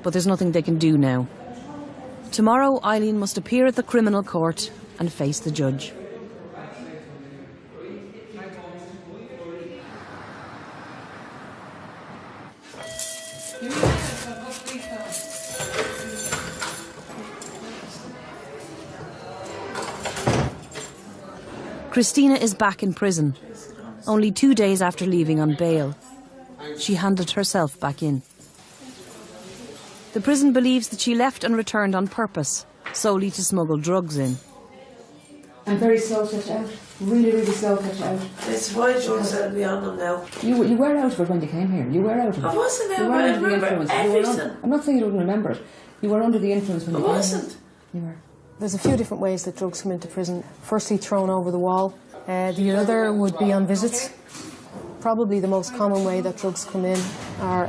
But there's nothing they can do now. Tomorrow, Eileen must appear at the criminal court and face the judge. Christina is back in prison, only 2 days after leaving on bail. She handed herself back in. The prison believes that she left and returned on purpose, solely to smuggle drugs in. And very slow to let you out. Really, really slow to let you out. It's why drugs are beyond them now. You were out of it when you came here. You were out of it. I wasn't out, You were I under the remember influence. everything. I'm not saying you don't remember it. You were under the influence when you came here. I wasn't. You were. There's a few different ways that drugs come into prison. Firstly, thrown over the wall. The other would be on visits. Probably the most common way that drugs come in are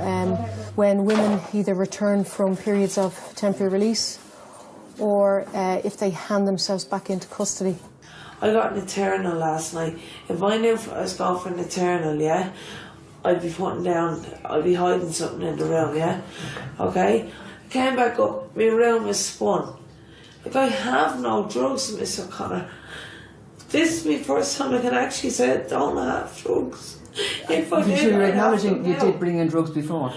when women either return from periods of temporary release or if they hand themselves back into custody. I got an eternal last night. If I knew I was going for an eternal, yeah, I'd be putting down, I'd be hiding something in the room, yeah? Okay? Came back up, my room is spun. Like, I have no drugs, Miss O'Connor. This is my first time I can actually say I don't have drugs. If I did, you're I'd acknowledging you have them did bring in drugs before.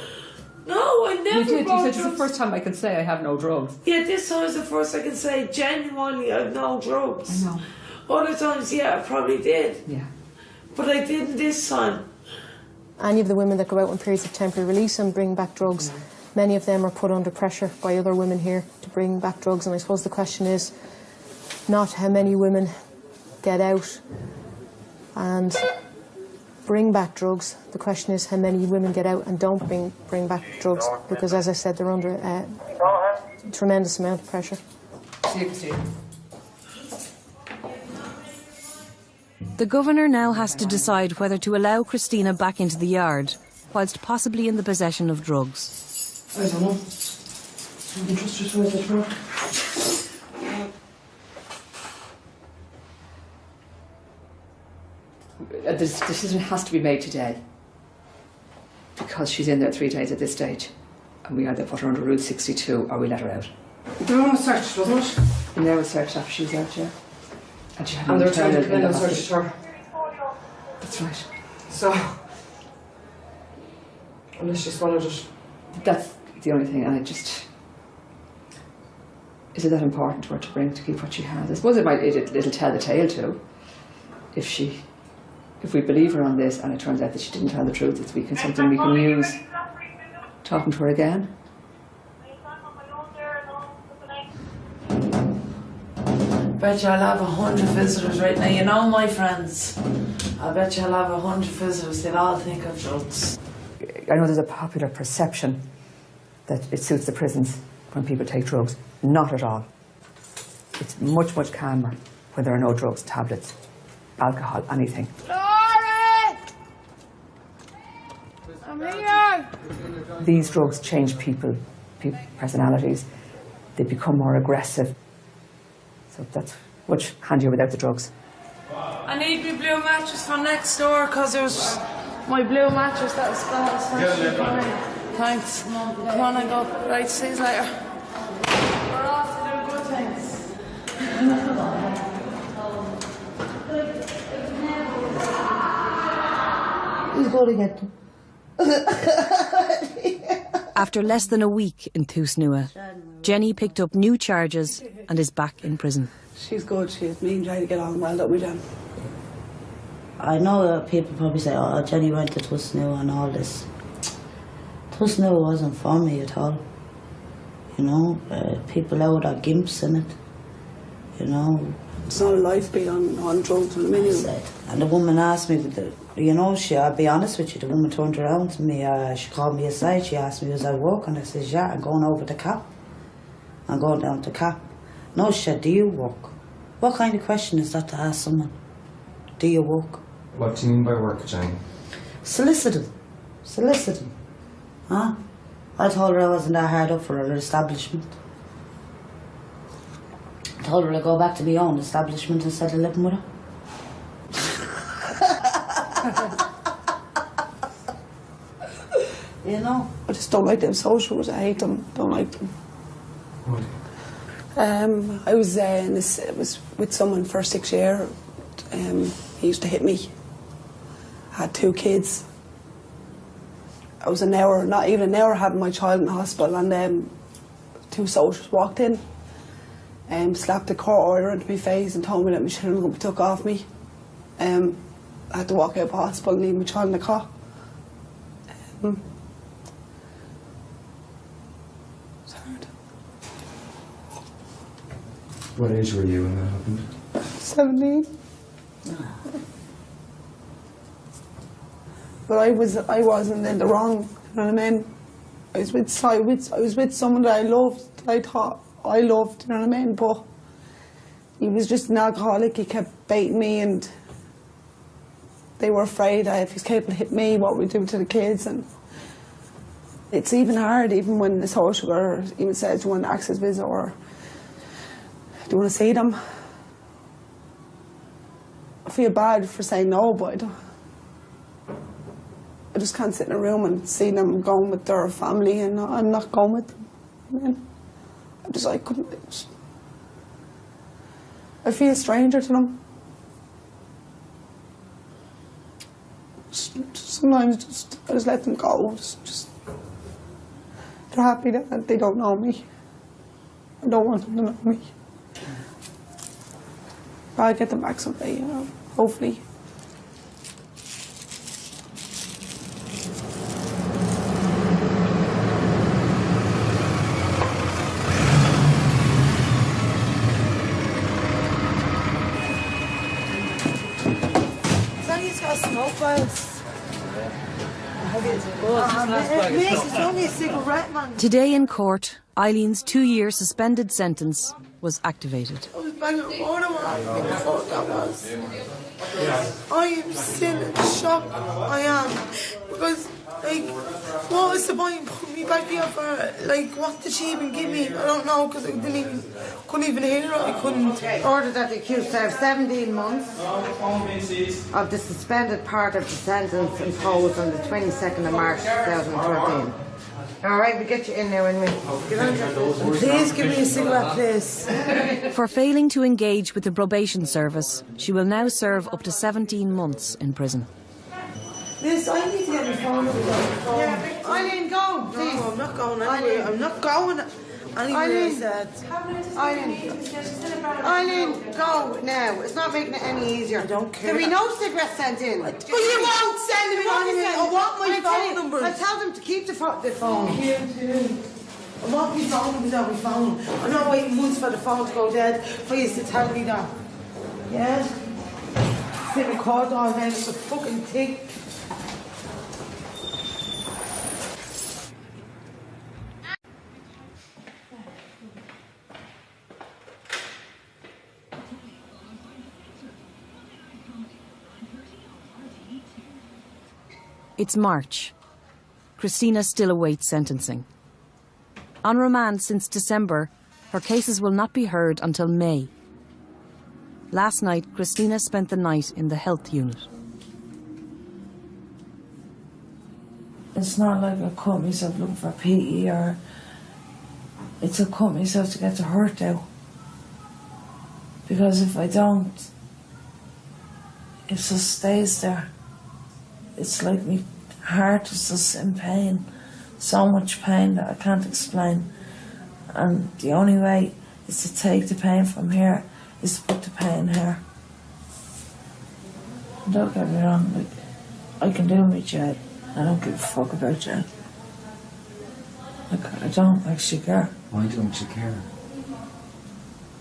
No, I never You did. brought You said, drugs. it's the first time I can say I have no drugs. Yeah, this time is the first I can say genuinely I have no drugs. I know. Other times, yeah, I probably did. Yeah. But I didn't this time. Any of the women that go out on periods of temporary release and bring back drugs, many of them are put under pressure by other women here to bring back drugs. And I suppose the question is not how many women get out and bring back drugs. The question is how many women get out and don't bring back drugs, because, as I said, they're under a tremendous amount of pressure. The governor now has to decide whether to allow Christina back into the yard, whilst possibly in the possession of drugs. I don't know. I can trust her to the truck. This decision has to be made today, because she's in there 3 days at this stage, and we either put her under Rule 62 or we let her out. They were searched, wasn't it? And they were searched after she was out, yeah. And she had And they were internal trying to come in in and the search hospital. her. That's right. So, unless she swallowed it. That's the only thing, and I just... Is it that important to her to keep what she has? I suppose it'll tell the tale too. If we believe her on this and it turns out that she didn't tell the truth, it's something we can use talking to her again. Bet you I'll have 100 visitors right now. You know my friends. I bet you I'll have 100 visitors. They'll all think of drugs. I know there's a popular perception that it suits the prisons when people take drugs. Not at all. It's much, much calmer when there are no drugs, tablets, alcohol, anything. I'm here! These drugs change people's personalities. They become more aggressive. So that's much handier without the drugs. I need my blue mattress from next door because there's my blue mattress that was gone. Thanks. Come on and go. Right, see you later. We're off to do good things. He's going to get them. After less than a week in Tusnua, Jenny picked up new charges and is back in prison. She's good, she is. Me and Jenny get on well, don't we, Jen? I know that people probably say, oh, Jenny went to Tusnua and all this. Tusnua wasn't for me at all. You know, people out are gimps in it. You know. It's not a life being on drugs and a million. And the woman asked me, you know, I'll be honest with you, the woman turned around to me, she called me aside, she asked me, was I working? I said, yeah, I'm going over to CAP. I'm going down to CAP. No, she said, do you work? What kind of question is that to ask someone? Do you work? What do you mean by work, Jane? Soliciting. Soliciting. Huh? I told her I wasn't that hard up for her establishment. I told her I'd go back to my own establishment instead of living with her. You know? I just don't like them socials. I hate them. Don't like them. I was with someone for 6 years. He used to hit me. I had 2 kids. I was not even an hour having my child in the hospital, and 2 soldiers walked in, slapped a court order into my face and told me that my children were going to be took off me. I had to walk out of the hospital and leave my child in the car. It's hard. What age were you when that happened? 17. But I wasn't in the wrong, you know what I mean? I was with someone that I loved, that I thought I loved, you know what I mean? But he was just an alcoholic. He kept baiting me, and they were afraid that if he's capable to hit me, what we'd do to the kids. And it's even hard, even when the social worker even says, do you want an access visit, or do you want to see them? I feel bad for saying no, but I just can't sit in a room and see them going with their family, and I'm not going with them. I mean, I couldn't. I feel a stranger to them. Sometimes I just let them go. Just they're happy that they don't know me. I don't want them to know me. But I'll get them back someday, you know, hopefully. Smoke files. It's only a cigarette, man. Today in court, Eileen's 2-year suspended sentence was activated. I was banging water on what that was. I am still in shock. I am. Because, like, what was the point in putting me back here for? Like, what did she even give me? I don't know, because I couldn't even hear it. I couldn't. Ordered that the accused serve 17 months of the suspended part of the sentence imposed on the 22nd of March 2013. All right, we get you in there, and please give me a cigarette, please. For failing to engage with the probation service, she will now serve up to 17 months in prison. Liz, I need to get my phone. Yeah, Eileen, go, please. No, I'm not going anywhere. I'm not going anywhere, I said. Eileen, go now. It's not making it any easier. I don't care. There'll be no cigarettes sent in. But you won't send me anything. I want my phone numbers. I tell them to keep the phone. I want my phone numbers on my phone. I'm not waiting months for the phone to go dead for you to tell me that. Yes? Sit in court all day, it's a fucking thing. It's March. Christina still awaits sentencing. On remand since December, her cases will not be heard until May. Last night, Christina spent the night in the health unit. It's not like I cut myself looking for PE, or it's a cut myself to get the hurt out. Because if I don't, it just stays there. It's like my heart is just in pain. So much pain that I can't explain. And the only way is to take the pain from here, is to put the pain here. And don't get me wrong, like, I can do my job. I don't give a fuck about jail. Like, I don't actually care. Why don't you care?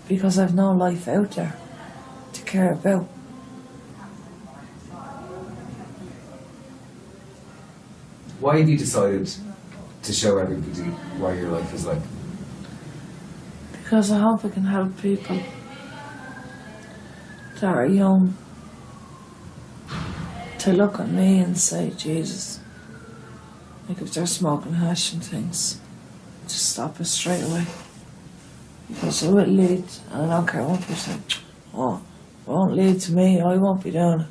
Because I've no life out there to care about. Why have you decided to show everybody what your life is like? Because I hope I can help people that are young to look at me and say, Jesus, like if they're smoking hash and things, just stop it straight away. Because it will lead, and I don't care what you say, oh, it won't lead to me, I won't be doing it,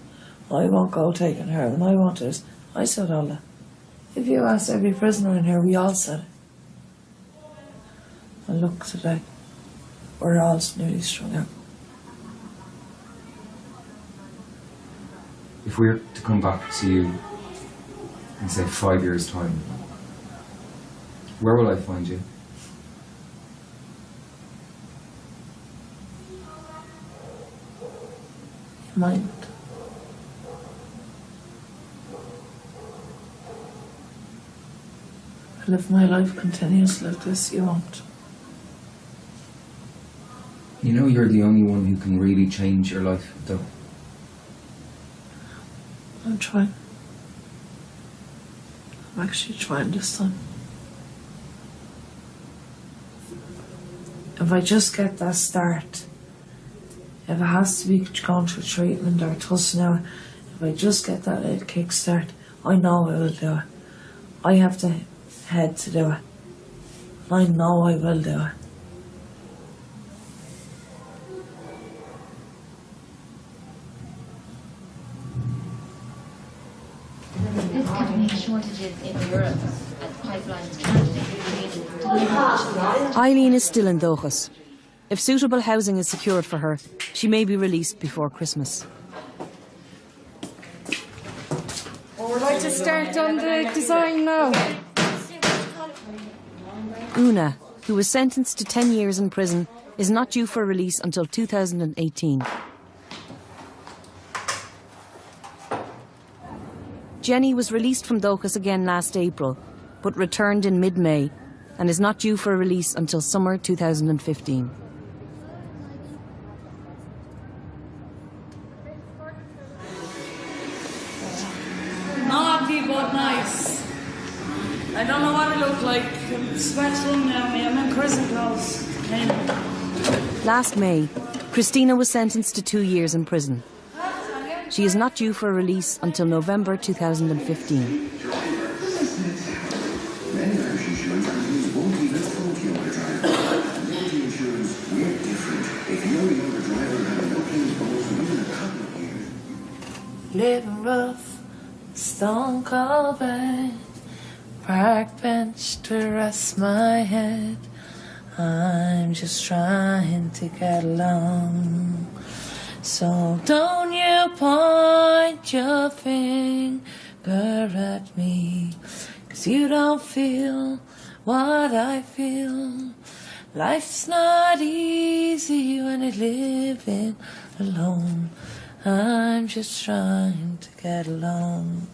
I won't go taking heroin, I won't do this. I said all that. If you ask every prisoner in here, we all said it. And look today, we're all nearly strung out. If we were to come back to you in, say, 5 years' time, where will I find you? Mind. If my life continues like this, you won't. You know you're the only one who can really change your life, though. I'm trying. I'm actually trying this time. If I just get that start, if it has to be going through treatment or tussing out, if I just get that little kickstart, I know I will do it. I have the head to do it. I know I will do it. This can make shortages in Europe as pipelines can't be created. Eileen is still in Dóchas. If suitable housing is secured for her, she may be released before Christmas. We'd like to start on the design now. Una, who was sentenced to 10 years in prison, is not due for release until 2018. Jenny was released from Dóchas again last April, but returned in mid-May and is not due for release until summer 2015. Naughty but nice. I don't know what I look like. I'm sweating now. I'm in prison clothes. Last May, Christina was sentenced to 2 years in prison. She is not due for release until November 2015. Living rough, stone cold bed, park bench to rest my head. I'm just trying to get along. So don't you point your finger at me, 'cause you don't feel what I feel. Life's not easy when you're living alone. I'm just trying to get along.